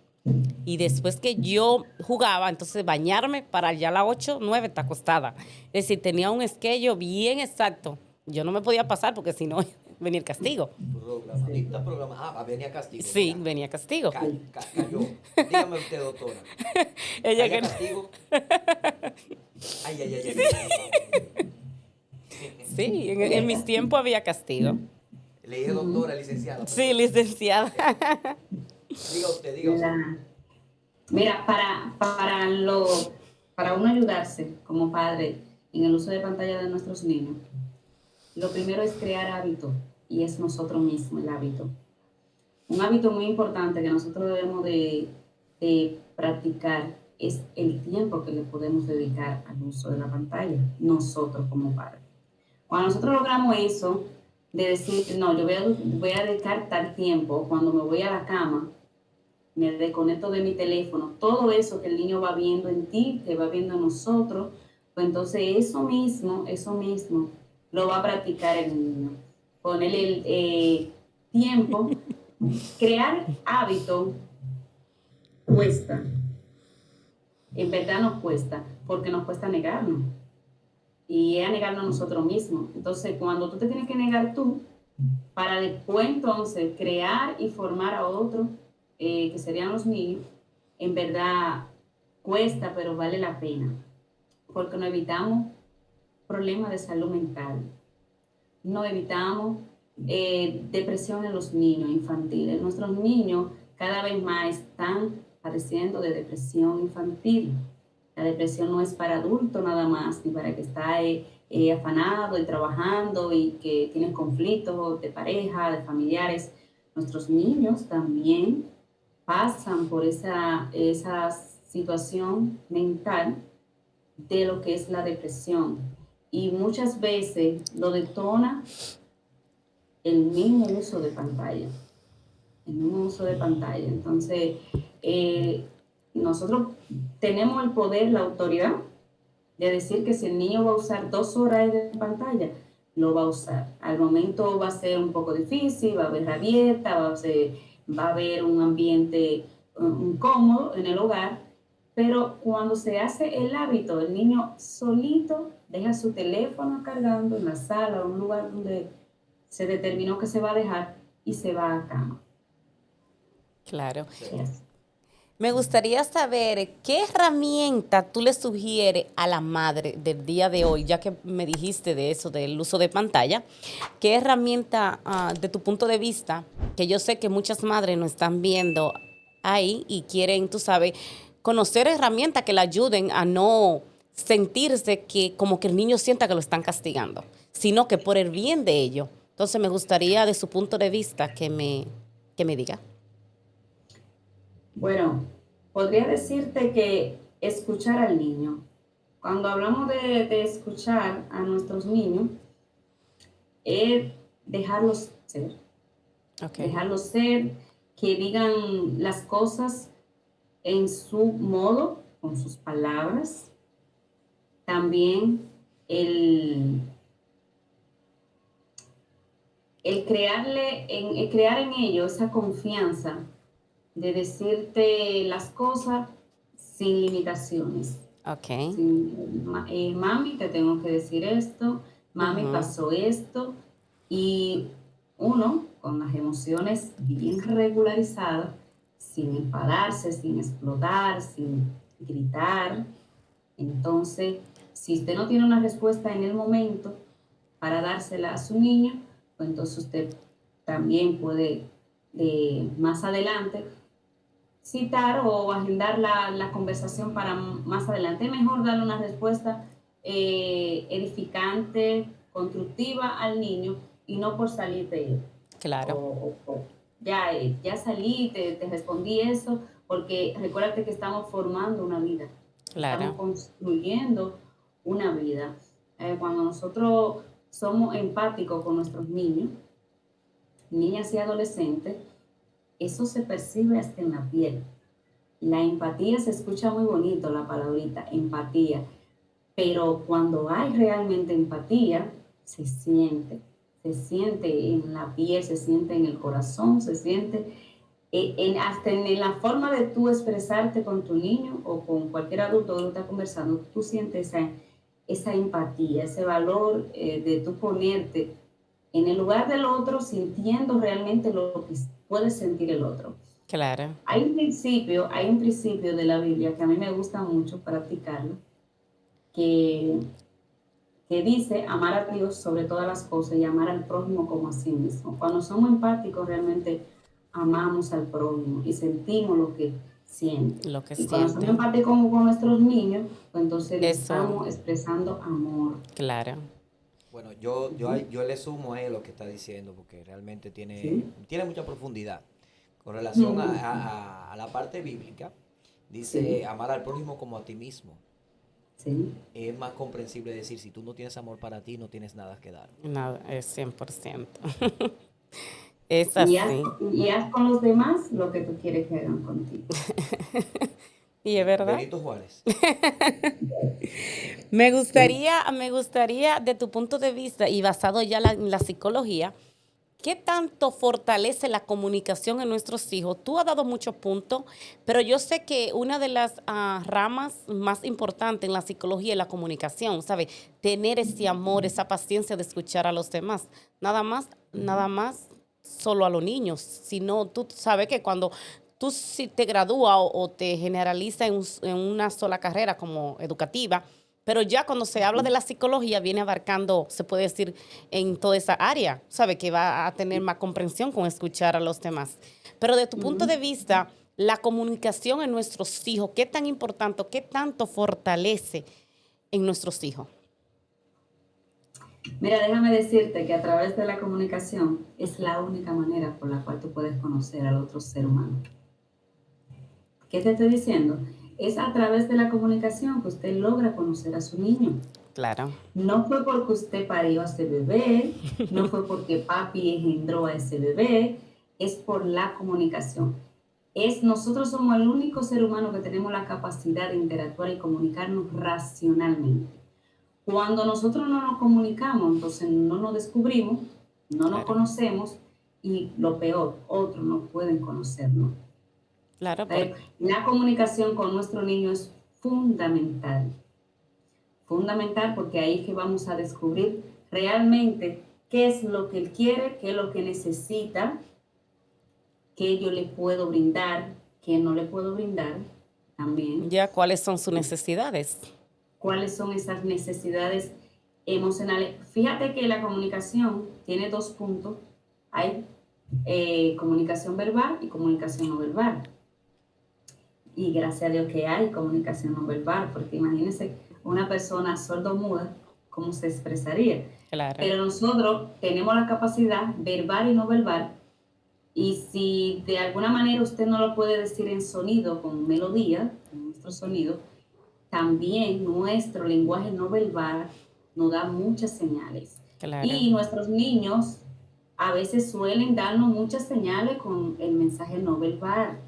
[SPEAKER 1] y después que yo jugaba, entonces bañarme para ya a las 8, 9 estar acostada. Es decir, tenía un esquello bien exacto. Yo no me podía pasar porque si no venía el castigo.
[SPEAKER 3] Programadita, venía castigo.
[SPEAKER 1] Sí,
[SPEAKER 3] Mira.
[SPEAKER 1] venía castigo.
[SPEAKER 3] Cayó. Dígame usted, doctora.
[SPEAKER 1] Ella
[SPEAKER 3] ¿Haya
[SPEAKER 1] que-
[SPEAKER 3] castigo? Ay.
[SPEAKER 1] Sí, en mis tiempos había castigo.
[SPEAKER 3] Le dije doctora, licenciada.
[SPEAKER 1] Sí, licenciada.
[SPEAKER 3] Diga usted.
[SPEAKER 2] Mira, para uno ayudarse como padre en el uso de pantalla de nuestros niños, lo primero es crear hábito y es nosotros mismos el hábito. Un hábito muy importante que nosotros debemos de practicar es el tiempo que le podemos dedicar al uso de la pantalla, nosotros como padres. Cuando nosotros logramos eso, de decir, no, yo voy a dedicar tal tiempo, cuando me voy a la cama, me desconecto de mi teléfono, todo eso que el niño va viendo en ti, que va viendo en nosotros, pues entonces eso mismo lo va a practicar el niño. Ponerle el tiempo, crear hábito cuesta. En verdad nos cuesta, porque nos cuesta negarnos. Y es a negarnos a nosotros mismos. Entonces, cuando tú te tienes que negar tú, para después entonces crear y formar a otros, que serían los niños, en verdad cuesta, pero vale la pena, porque nos evitamos problemas de salud mental, nos evitamos depresión en los niños infantiles. Nuestros niños cada vez más están padeciendo de depresión infantil. La depresión no es para adultos nada más, ni para que está afanado y trabajando y que tiene conflictos de pareja, de familiares. Nuestros niños también pasan por esa situación mental de lo que es la depresión. Y muchas veces lo detona el mismo uso de pantalla. Entonces, nosotros tenemos el poder, la autoridad de decir que si el niño va a usar 2 horas de pantalla, lo va a usar. Al momento va a ser un poco difícil, va a haber rabieta, va a haber un ambiente incómodo en el hogar, pero cuando se hace el hábito, el niño solito deja su teléfono cargando en la sala o en un lugar donde se determinó que se va a dejar y se va a cama.
[SPEAKER 1] Claro.
[SPEAKER 2] Yes.
[SPEAKER 1] Me gustaría saber qué herramienta tú le sugieres a la madre del día de hoy, ya que me dijiste de eso, del uso de pantalla. ¿Qué herramienta, de tu punto de vista, que yo sé que muchas madres nos están viendo ahí y quieren, tú sabes, conocer herramientas que le ayuden a no sentirse que como que el niño sienta que lo están castigando, sino que por el bien de ellos? Entonces me gustaría de su punto de vista que me diga.
[SPEAKER 2] Bueno, podría decirte que escuchar al niño. Cuando hablamos de escuchar a nuestros niños, es dejarlos ser.
[SPEAKER 1] Okay.
[SPEAKER 2] Dejarlos ser, que digan las cosas en su modo, con sus palabras. También el crear en ellos esa confianza de decirte las cosas sin limitaciones.
[SPEAKER 1] Ok.
[SPEAKER 2] Mami, te tengo que decir esto, mami, pasó esto, y uno con las emociones bien regularizadas, sin enfadarse, sin explotar, sin gritar. Entonces, si usted no tiene una respuesta en el momento para dársela a su niño, pues entonces usted también puede más adelante citar o agendar la conversación para más adelante. Es mejor darle una respuesta edificante, constructiva al niño y no por salir de él.
[SPEAKER 1] Claro,
[SPEAKER 2] Ya salí, te respondí eso, porque recuérdate que estamos formando una vida, estamos
[SPEAKER 1] claro,
[SPEAKER 2] construyendo una vida. Cuando nosotros somos empáticos con nuestros niños, niñas y adolescentes, eso se percibe hasta en la piel. La empatía se escucha muy bonito, la palabrita, empatía, pero cuando hay realmente empatía, se siente en la piel, se siente en el corazón, se siente hasta en la forma de tú expresarte con tu niño o con cualquier adulto que tú estás conversando, tú sientes esa empatía, ese valor de tú ponerte en el lugar del otro, sintiendo realmente lo que puede sentir el otro.
[SPEAKER 1] claro.
[SPEAKER 2] Hay un principio de la Biblia que a mí me gusta mucho practicarlo, que, que dice amar a Dios sobre todas las cosas y amar al prójimo como a sí mismo. Cuando somos empáticos, realmente amamos al prójimo y sentimos lo que siente.
[SPEAKER 1] Lo que
[SPEAKER 2] Y cuando somos
[SPEAKER 1] sienten.
[SPEAKER 2] empáticos con nuestros niños, pues entonces le
[SPEAKER 1] Eso,
[SPEAKER 2] estamos expresando amor.
[SPEAKER 1] claro.
[SPEAKER 3] Bueno,
[SPEAKER 2] Ujú.
[SPEAKER 3] yo le sumo a él lo que está diciendo, porque realmente
[SPEAKER 2] Sí.
[SPEAKER 3] tiene mucha profundidad. Con relación
[SPEAKER 2] Ujú.
[SPEAKER 3] a la parte bíblica,
[SPEAKER 2] Sí,
[SPEAKER 3] dice amar al prójimo como a ti mismo.
[SPEAKER 2] sí.
[SPEAKER 3] Es más comprensible decir, si tú no tienes amor para ti, no tienes nada que dar.
[SPEAKER 1] Nada, es 100%. Es
[SPEAKER 2] Y haz,
[SPEAKER 1] así.
[SPEAKER 2] y haz con los demás lo que tú quieres que hagan contigo.
[SPEAKER 1] Y es verdad.
[SPEAKER 3] Benito Juárez.
[SPEAKER 2] Sí.
[SPEAKER 1] Me gustaría, de tu punto de vista y basado ya en la psicología, ¿qué tanto fortalece la comunicación en nuestros hijos? Tú has dado muchos puntos, pero yo sé que una de las ramas más importantes en la psicología es la comunicación, ¿sabes? Tener ese amor, esa paciencia de escuchar a los demás. Nada más solo a los niños, sino tú sabes que cuando tú si te gradúas o te generaliza en una sola carrera como educativa, pero ya cuando se habla de la psicología viene abarcando, se puede decir, en toda esa área, ¿sabe? Que va a tener más comprensión con escuchar a los demás. Pero de tu punto
[SPEAKER 2] Ujú.
[SPEAKER 1] de vista, la comunicación en nuestros hijos, ¿qué tan importante, qué tanto fortalece en nuestros hijos?
[SPEAKER 2] Mira, déjame decirte que a través de la comunicación es la única manera por la cual tú puedes conocer al otro ser humano. ¿Qué te estoy diciendo? Es a través de la comunicación que usted logra conocer a su niño.
[SPEAKER 1] Claro,
[SPEAKER 2] No fue porque usted parió a ese bebé, no fue porque papi engendró a ese bebé, es por la comunicación. Nosotros somos el único ser humano que tenemos la capacidad de interactuar y comunicarnos racionalmente. Cuando nosotros no nos comunicamos, entonces no nos descubrimos, no nos
[SPEAKER 1] claro,
[SPEAKER 2] conocemos y lo peor, otros no pueden conocernos.
[SPEAKER 1] claro, porque
[SPEAKER 2] La comunicación con nuestro niño es fundamental, fundamental porque ahí es que vamos a descubrir realmente qué es lo que él quiere, qué es lo que necesita, qué yo le puedo brindar, qué no le puedo brindar también,
[SPEAKER 1] ya cuáles son sus necesidades.
[SPEAKER 2] cuáles son esas necesidades emocionales. Fíjate que la comunicación tiene dos puntos. Hay comunicación verbal y comunicación no verbal. Y gracias a Dios que hay comunicación no verbal, porque imagínense una persona sordo-muda, ¿cómo se expresaría?
[SPEAKER 1] Claro,
[SPEAKER 2] Pero nosotros tenemos la capacidad verbal y no verbal, y si de alguna manera usted no lo puede decir en sonido, con melodía, con nuestro sonido, también nuestro lenguaje no verbal nos da muchas señales.
[SPEAKER 1] claro,
[SPEAKER 2] Y nuestros niños a veces suelen darnos muchas señales con el mensaje no verbal,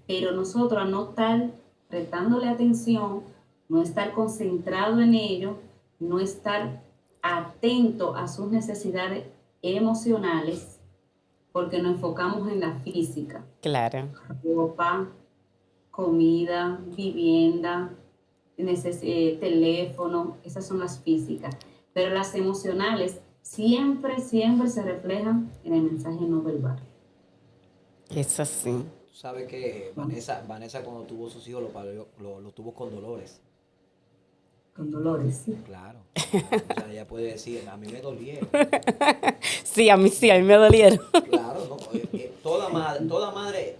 [SPEAKER 2] pero nosotros al no estar prestándole atención, no estar concentrado en ello, no estar atento a sus necesidades emocionales, porque nos enfocamos en la física,
[SPEAKER 1] claro.
[SPEAKER 2] ropa, comida, vivienda, teléfono, esas son las físicas, pero las emocionales siempre, siempre se reflejan en el mensaje no verbal.
[SPEAKER 1] Es así.
[SPEAKER 3] Tú sabes que
[SPEAKER 2] ¿No?
[SPEAKER 3] Vanessa cuando tuvo sus hijos lo tuvo con dolores.
[SPEAKER 2] Con dolores, ¿sí?
[SPEAKER 3] Claro. O sea, ella puede decir, a mí me dolieron.
[SPEAKER 1] Sí, a mí me dolieron.
[SPEAKER 3] Claro, ¿no? Toda madre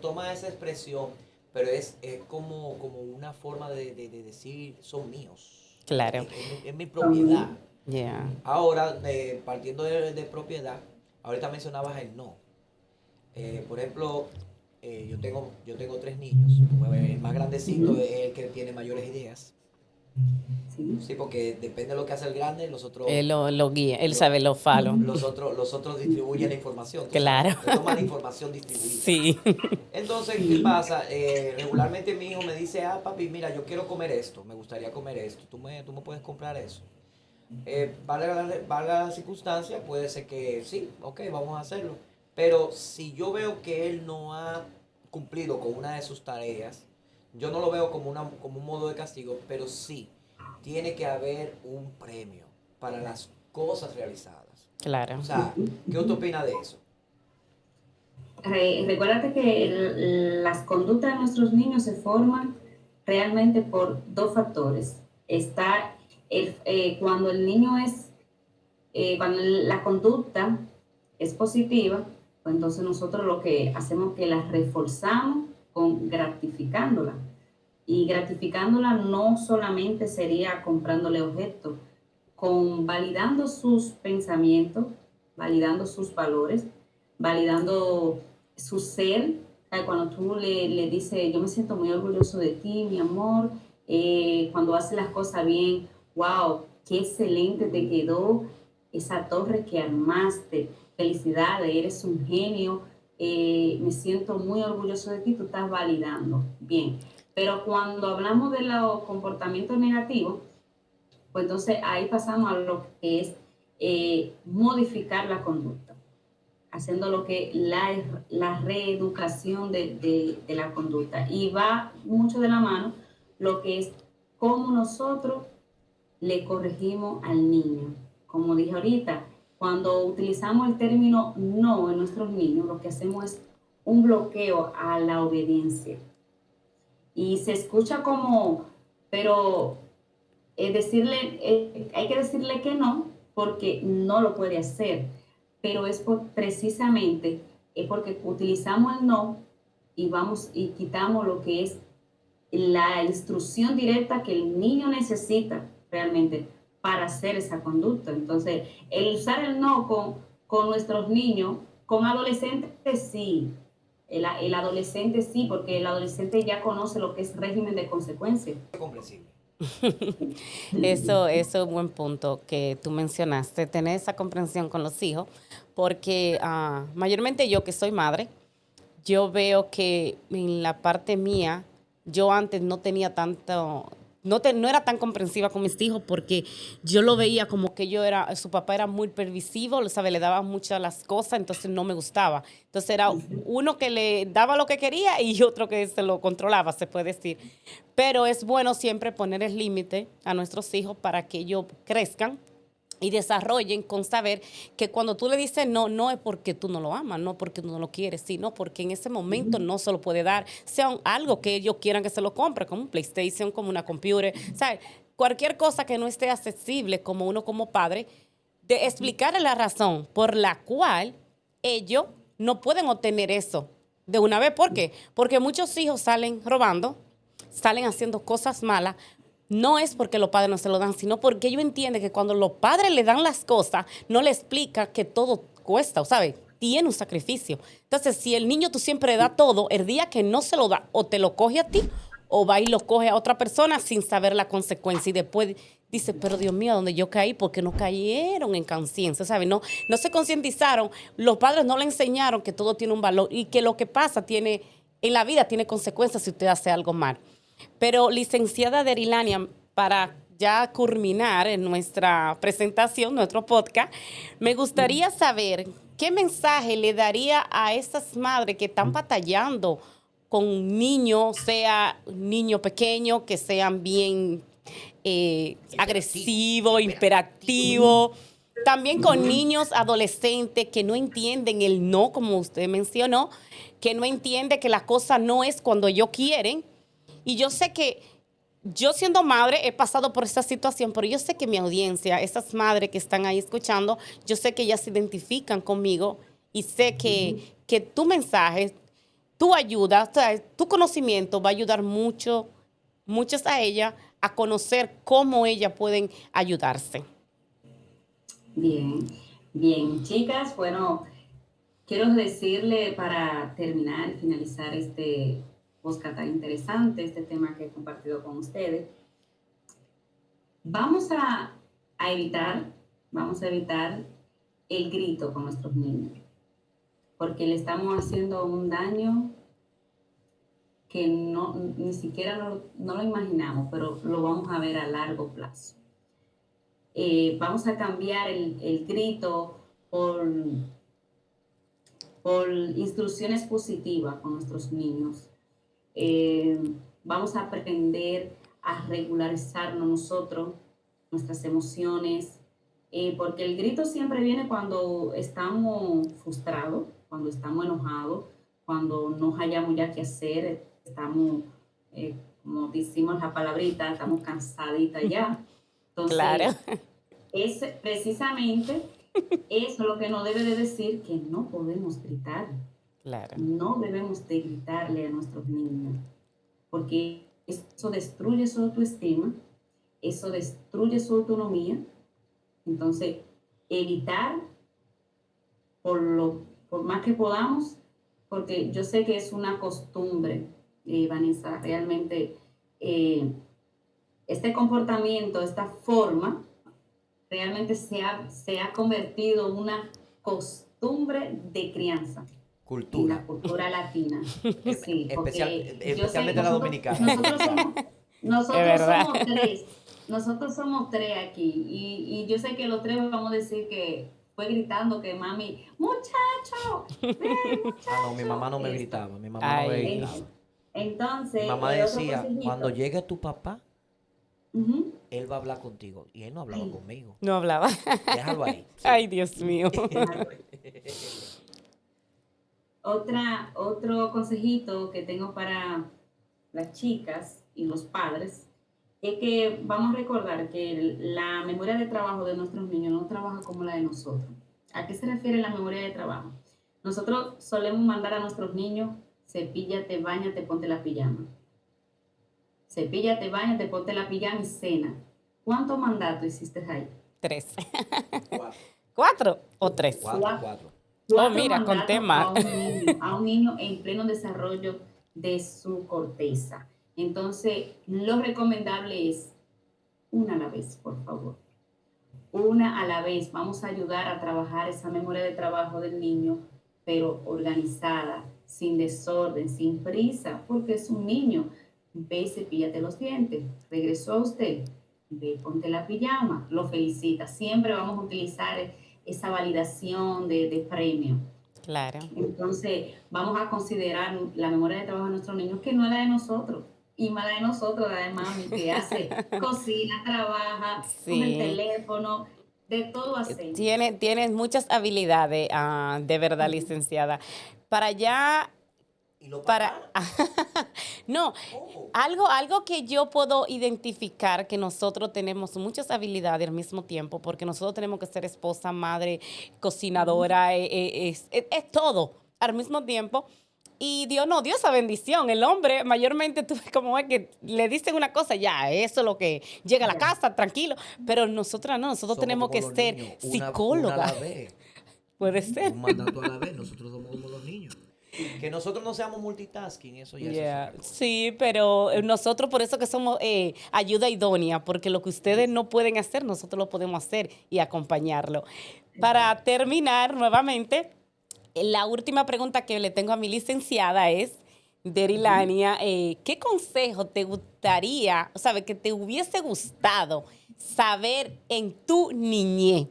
[SPEAKER 3] toma esa expresión, pero es como una forma de decir, son míos.
[SPEAKER 1] Claro.
[SPEAKER 3] Es mi propiedad.
[SPEAKER 1] Yeah.
[SPEAKER 3] Ahora, partiendo de propiedad, ahorita mencionabas el no. Por ejemplo, yo tengo 3 niños. El más grandecito es el que tiene mayores ideas.
[SPEAKER 2] Sí.
[SPEAKER 3] Sí, porque depende de lo que hace el grande, los otros...
[SPEAKER 1] Él lo guía, él sabe los falos.
[SPEAKER 3] Los otros distribuyen la información.
[SPEAKER 1] Claro.
[SPEAKER 3] Sabes, toman la información distribuida.
[SPEAKER 1] Sí.
[SPEAKER 3] Entonces, ¿qué pasa? Regularmente mi hijo me dice, papi, mira, yo quiero comer esto, me gustaría comer esto, tú me puedes comprar eso. Valga la circunstancia, puede ser que sí, ok, vamos a hacerlo. Pero si yo veo que él no ha cumplido con una de sus tareas, yo no lo veo como un modo de castigo, pero sí, tiene que haber un premio para las cosas realizadas.
[SPEAKER 1] Claro.
[SPEAKER 3] O sea, ¿qué usted opina de eso?
[SPEAKER 2] Recuérdate que las conductas de nuestros niños se forman realmente por dos factores. Está cuando el niño cuando la conducta es positiva, pues entonces nosotros lo que hacemos es que la reforzamos gratificándola. Y gratificándola no solamente sería comprándole objetos, con validando sus pensamientos, validando sus valores, validando su ser. Cuando tú le dices, yo me siento muy orgulloso de ti, mi amor, cuando haces las cosas bien, wow, qué excelente te quedó esa torre que armaste, felicidades, eres un genio, me siento muy orgulloso de ti, tú estás validando, bien. Pero cuando hablamos de los comportamientos negativos, pues entonces ahí pasamos a lo que es modificar la conducta, haciendo lo que la reeducación de la conducta. Y va mucho de la mano lo que es cómo nosotros le corregimos al niño. Como dije ahorita, cuando utilizamos el término no en nuestros niños, lo que hacemos es un bloqueo a la obediencia. Y se escucha como, pero hay que decirle que no, porque no lo puede hacer. Pero es precisamente porque utilizamos el no y vamos y quitamos lo que es la instrucción directa que el niño necesita realmente para hacer esa conducta. Entonces, el usar el no con nuestros niños, con adolescentes sí. El adolescente sí, porque el adolescente ya conoce lo que es régimen de consecuencias.
[SPEAKER 3] Comprensible.
[SPEAKER 1] Eso es un buen punto que tú mencionaste, tener esa comprensión con los hijos, porque mayormente yo que soy madre, yo veo que en la parte mía, yo antes no tenía tanto, no era tan comprensiva con mis hijos porque yo lo veía como que su papá era muy permisivo, ¿sabe? Le daba muchas las cosas, entonces no me gustaba. Entonces era uno que le daba lo que quería y otro que se lo controlaba, se puede decir. Pero es bueno siempre poner el límite a nuestros hijos para que ellos crezcan y desarrollen con saber que cuando tú le dices no, no es porque tú no lo amas, no porque tú no lo quieres, sino porque en ese momento no se lo puede dar, sea algo que ellos quieran que se lo compre, como un PlayStation, como una computer, ¿sabes? Cualquier cosa que no esté accesible como uno como padre, de explicarle la razón por la cual ellos no pueden obtener eso de una vez. ¿Por qué? Porque muchos hijos salen robando, salen haciendo cosas malas. No es porque los padres no se lo dan, sino porque ellos entienden que cuando los padres le dan las cosas, no le explica que todo cuesta, ¿sabes? Tiene un sacrificio. Entonces, si el niño tú siempre le das todo, el día que no se lo da, o te lo coge a ti, o va y lo coge a otra persona sin saber la consecuencia. Y después dice, pero Dios mío, ¿dónde yo caí? Porque no cayeron en conciencia, ¿sabes? No se concientizaron. Los padres no le enseñaron que todo tiene un valor y que lo que pasa en la vida tiene consecuencias si usted hace algo mal. Pero, licenciada Derilania, para ya culminar en nuestra presentación, nuestro podcast, me gustaría saber qué mensaje le daría a esas madres que están batallando con niños, sea niño pequeño, que sean bien agresivos, hiperactivos, también con niños adolescentes que no entienden el no, como usted mencionó, que no entienden que la cosa no es cuando ellos quieren. Y yo sé que yo siendo madre he pasado por esta situación, pero yo sé que mi audiencia, esas madres que están ahí escuchando, yo sé que ellas se identifican conmigo y sé que tu mensaje, tu ayuda, o sea, tu conocimiento va a ayudar muchos a ellas a conocer cómo ellas pueden ayudarse.
[SPEAKER 2] Bien, bien, chicas, bueno, quiero decirle para terminar y finalizar este podcast tan interesante, este tema que he compartido con ustedes, vamos a evitar, vamos a evitar el grito con nuestros niños, porque le estamos haciendo un daño que ni siquiera no lo imaginamos, pero lo vamos a ver a largo plazo. Vamos a cambiar el grito por instrucciones positivas con nuestros niños. Vamos a aprender a regularizarnos nosotros, nuestras emociones, porque el grito siempre viene cuando estamos frustrados, cuando estamos enojados, cuando no hayamos ya qué hacer, estamos, como decimos la palabrita, estamos cansaditas ya. Entonces,
[SPEAKER 1] Claro.
[SPEAKER 2] es precisamente eso lo que nos debe de decir que no podemos gritar.
[SPEAKER 1] Claro.
[SPEAKER 2] No debemos de gritarle a nuestros niños, porque eso destruye su autoestima, eso destruye su autonomía. Entonces, evitar por más que podamos, porque yo sé que es una costumbre, Vanessa, realmente este comportamiento, esta forma, realmente se ha convertido en una costumbre de crianza en
[SPEAKER 3] Cultura.
[SPEAKER 2] la cultura latina. Sí,
[SPEAKER 3] Especialmente la dominicana.
[SPEAKER 2] Nosotros
[SPEAKER 1] Es verdad.
[SPEAKER 2] somos tres. Nosotros somos tres aquí. Y yo sé que los tres vamos a decir que fue gritando que mami, muchacho, ven, muchacho.
[SPEAKER 3] Ah, no, mi mamá no me
[SPEAKER 2] Esto.
[SPEAKER 3] gritaba. Mi mamá no me
[SPEAKER 1] Ay.
[SPEAKER 3] gritaba.
[SPEAKER 2] Entonces,
[SPEAKER 3] Mi mamá
[SPEAKER 2] el otro
[SPEAKER 3] decía,
[SPEAKER 2] consejito.
[SPEAKER 3] cuando llegue tu papá,
[SPEAKER 2] Ujú.
[SPEAKER 3] él va a hablar contigo. Y él no hablaba
[SPEAKER 2] Ay.
[SPEAKER 3] conmigo.
[SPEAKER 1] No hablaba.
[SPEAKER 3] Déjalo ahí. Sí.
[SPEAKER 1] Ay, Dios mío.
[SPEAKER 2] Otro consejito que tengo para las chicas y los padres es que vamos a recordar que la memoria de trabajo de nuestros niños no trabaja como la de nosotros. ¿A qué se refiere la memoria de trabajo? Nosotros solemos mandar a nuestros niños, cepíllate, báñate, ponte la pijama. Cepíllate, báñate, ponte la pijama y cena. ¿Cuántos mandatos hiciste ahí?
[SPEAKER 1] 3.
[SPEAKER 3] Cuatro.
[SPEAKER 1] 4 o 3.
[SPEAKER 3] Cuatro.
[SPEAKER 1] Oh, mira, conté
[SPEAKER 2] mandatos
[SPEAKER 1] mal.
[SPEAKER 2] a un niño en pleno desarrollo de su corteza. Entonces, lo recomendable es una a la vez, por favor. Una a la vez. Vamos a ayudar a trabajar esa memoria de trabajo del niño, pero organizada, sin desorden, sin prisa, porque es un niño. Ve, cepíllate los dientes. Regresó a usted. Ve, ponte la pijama. Lo felicita. Siempre vamos a utilizar esa validación de premio.
[SPEAKER 1] Claro.
[SPEAKER 2] Entonces, vamos a considerar la memoria de trabajo de nuestros niños, que no es la de nosotros, y más la de nosotros, la de mami, que hace cocina, trabaja, con el
[SPEAKER 1] Sí.
[SPEAKER 2] teléfono, de todo hacer.
[SPEAKER 1] Tienes muchas habilidades, de verdad, licenciada. Para allá,
[SPEAKER 3] ¿Y los
[SPEAKER 1] para...
[SPEAKER 3] papás?
[SPEAKER 1] No,
[SPEAKER 3] ¿Cómo?
[SPEAKER 1] algo que yo puedo identificar, que nosotros tenemos muchas habilidades al mismo tiempo, porque nosotros tenemos que ser esposa, madre, cocinadora, es todo al mismo tiempo. Y Dios no dio esa bendición. El hombre mayormente tú ves como es que le dicen una cosa, ya, eso es lo que llega a la
[SPEAKER 2] Ya.
[SPEAKER 1] casa, tranquilo. Pero nosotras no, nosotros
[SPEAKER 3] Somos
[SPEAKER 1] tenemos
[SPEAKER 3] como
[SPEAKER 1] que
[SPEAKER 3] los
[SPEAKER 1] ser
[SPEAKER 3] niños, una a
[SPEAKER 1] psicóloga.
[SPEAKER 3] la vez.
[SPEAKER 1] Puede ser.
[SPEAKER 3] Un mandato a la vez. Nosotros somos como los niños. Que nosotros no seamos multitasking, eso ya
[SPEAKER 1] Yeah.
[SPEAKER 3] es otra cosa.
[SPEAKER 1] Sí, pero nosotros por eso que somos ayuda idónea, porque lo que ustedes no pueden hacer, nosotros lo podemos hacer y acompañarlo. Para terminar nuevamente, la última pregunta que le tengo a mi licenciada es, Derilania, ¿qué consejo te gustaría, o sea, que te hubiese gustado saber en tu niñez?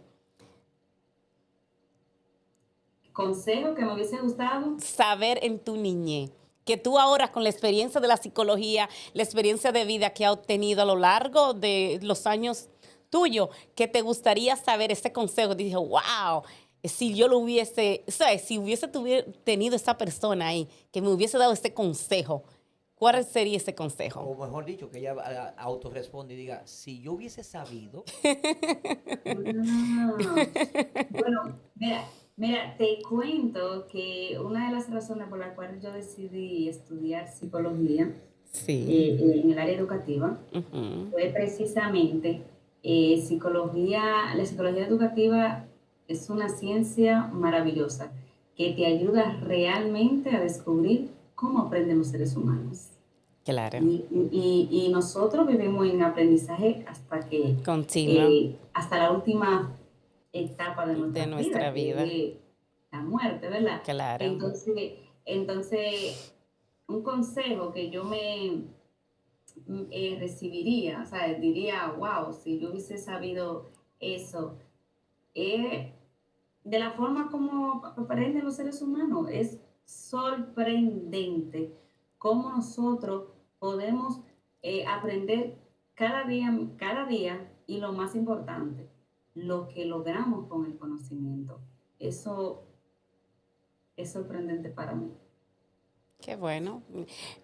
[SPEAKER 2] Consejo que me hubiese gustado.
[SPEAKER 1] Saber en tu niñez, que tú ahora con la experiencia de la psicología, la experiencia de vida que has obtenido a lo largo de los años tuyos, que te gustaría saber ese consejo. Dije, wow, si yo lo hubiese, o sea, si hubiese tenido esa persona ahí, que me hubiese dado ese consejo, ¿cuál sería ese consejo?
[SPEAKER 3] O mejor dicho, que ella autorresponde y diga, si yo hubiese sabido,
[SPEAKER 2] Bueno, mira, te cuento que una de las razones por las cuales yo decidí estudiar psicología
[SPEAKER 1] Sí.
[SPEAKER 2] en el área educativa,
[SPEAKER 1] Ujú.
[SPEAKER 2] fue precisamente la psicología educativa es una ciencia maravillosa que te ayuda realmente a descubrir cómo aprenden los seres humanos.
[SPEAKER 1] Claro.
[SPEAKER 2] Y nosotros vivimos en aprendizaje
[SPEAKER 1] Continua
[SPEAKER 2] hasta la última etapa de
[SPEAKER 1] de
[SPEAKER 2] nuestras vidas,
[SPEAKER 1] nuestra vida.
[SPEAKER 2] que es la muerte, ¿verdad?
[SPEAKER 1] Claro.
[SPEAKER 2] Entonces, un consejo que yo recibiría, o sea, diría, wow, si yo hubiese sabido eso, eh, de la forma como aprenden los seres humanos, es sorprendente cómo nosotros podemos aprender cada día y lo más importante, lo que logramos con el conocimiento. Eso es sorprendente para mí.
[SPEAKER 1] Qué bueno.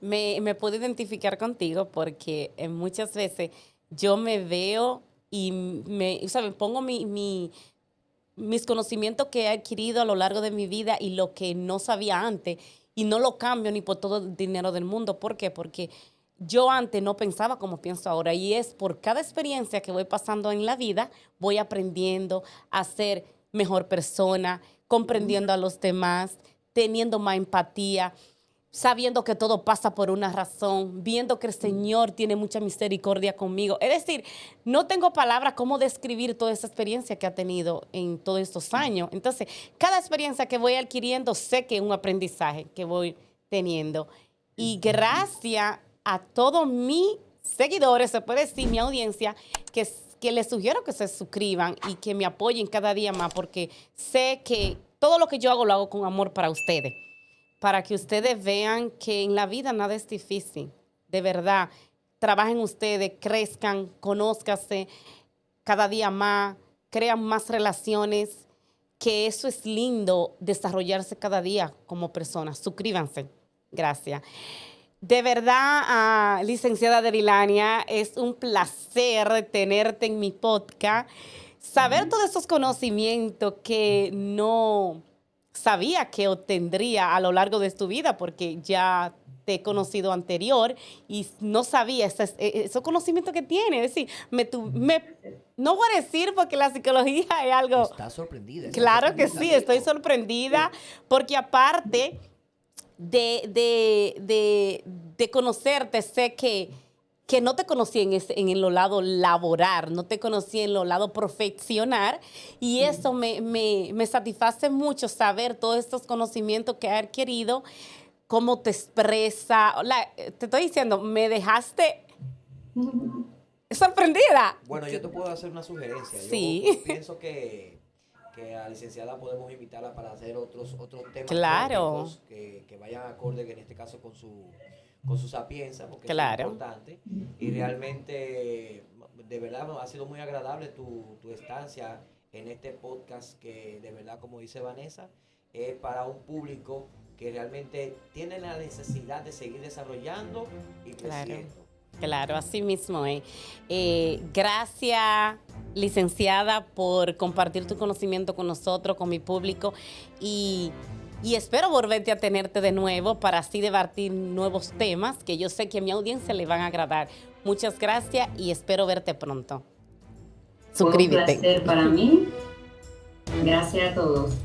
[SPEAKER 1] Me puedo identificar contigo porque muchas veces yo me veo y ¿sabes? Pongo mis conocimientos que he adquirido a lo largo de mi vida y lo que no sabía antes y no lo cambio ni por todo el dinero del mundo. ¿Por qué? Porque yo antes no pensaba como pienso ahora y es por cada experiencia que voy pasando en la vida, voy aprendiendo a ser mejor persona, comprendiendo a los demás, teniendo más empatía, sabiendo que todo pasa por una razón, viendo que el Señor tiene mucha misericordia conmigo. Es decir, no tengo palabras cómo describir toda esa experiencia que ha tenido en todos estos años. Entonces, cada experiencia que voy adquiriendo, sé que es un aprendizaje que voy teniendo. Y gracias a todos mis seguidores, se puede decir, mi audiencia, que les sugiero que se suscriban y que me apoyen cada día más, porque sé que todo lo que yo hago lo hago con amor para ustedes, para que ustedes vean que en la vida nada es difícil. De verdad, trabajen ustedes, crezcan, conózcanse cada día más, crean más relaciones, que eso es lindo, desarrollarse cada día como personas. Suscríbanse. Gracias. De verdad, licenciada Derilania, es un placer tenerte en mi podcast. Saber todos esos conocimientos que no sabía que obtendría a lo largo de tu vida, porque ya te he conocido anterior y no sabía esos conocimientos que tienes. Es decir, no voy a decir porque la psicología es algo...
[SPEAKER 3] Está sorprendida.
[SPEAKER 1] Claro que sí, estoy sorprendida porque aparte de conocerte, sé que no te conocí en lo lado laboral, no te conocí en lo lado profesional y eso me satisface mucho saber todos estos conocimientos que has adquirido, cómo te expresa. Te estoy diciendo, me dejaste sorprendida.
[SPEAKER 3] Bueno, yo te puedo hacer una sugerencia.
[SPEAKER 1] Sí.
[SPEAKER 3] Yo pienso que a la licenciada podemos invitarla para hacer otros temas
[SPEAKER 1] Claro.
[SPEAKER 3] tópicos que vayan acorde, que en este caso con su sapienza, porque
[SPEAKER 1] Claro.
[SPEAKER 3] es importante. Y realmente, de verdad, ha sido muy agradable tu estancia en este podcast que, de verdad, como dice Vanessa, es para un público que realmente tiene la necesidad de seguir desarrollando y creciendo.
[SPEAKER 1] Claro, así mismo es. Gracias, licenciada, por compartir tu conocimiento con nosotros, con mi público, y espero volverte a tenerte de nuevo para así debatir nuevos temas que yo sé que a mi audiencia le van a agradar. Muchas gracias y espero verte pronto.
[SPEAKER 2] Fue un
[SPEAKER 1] Suscríbete.
[SPEAKER 2] placer para mí. Gracias a todos.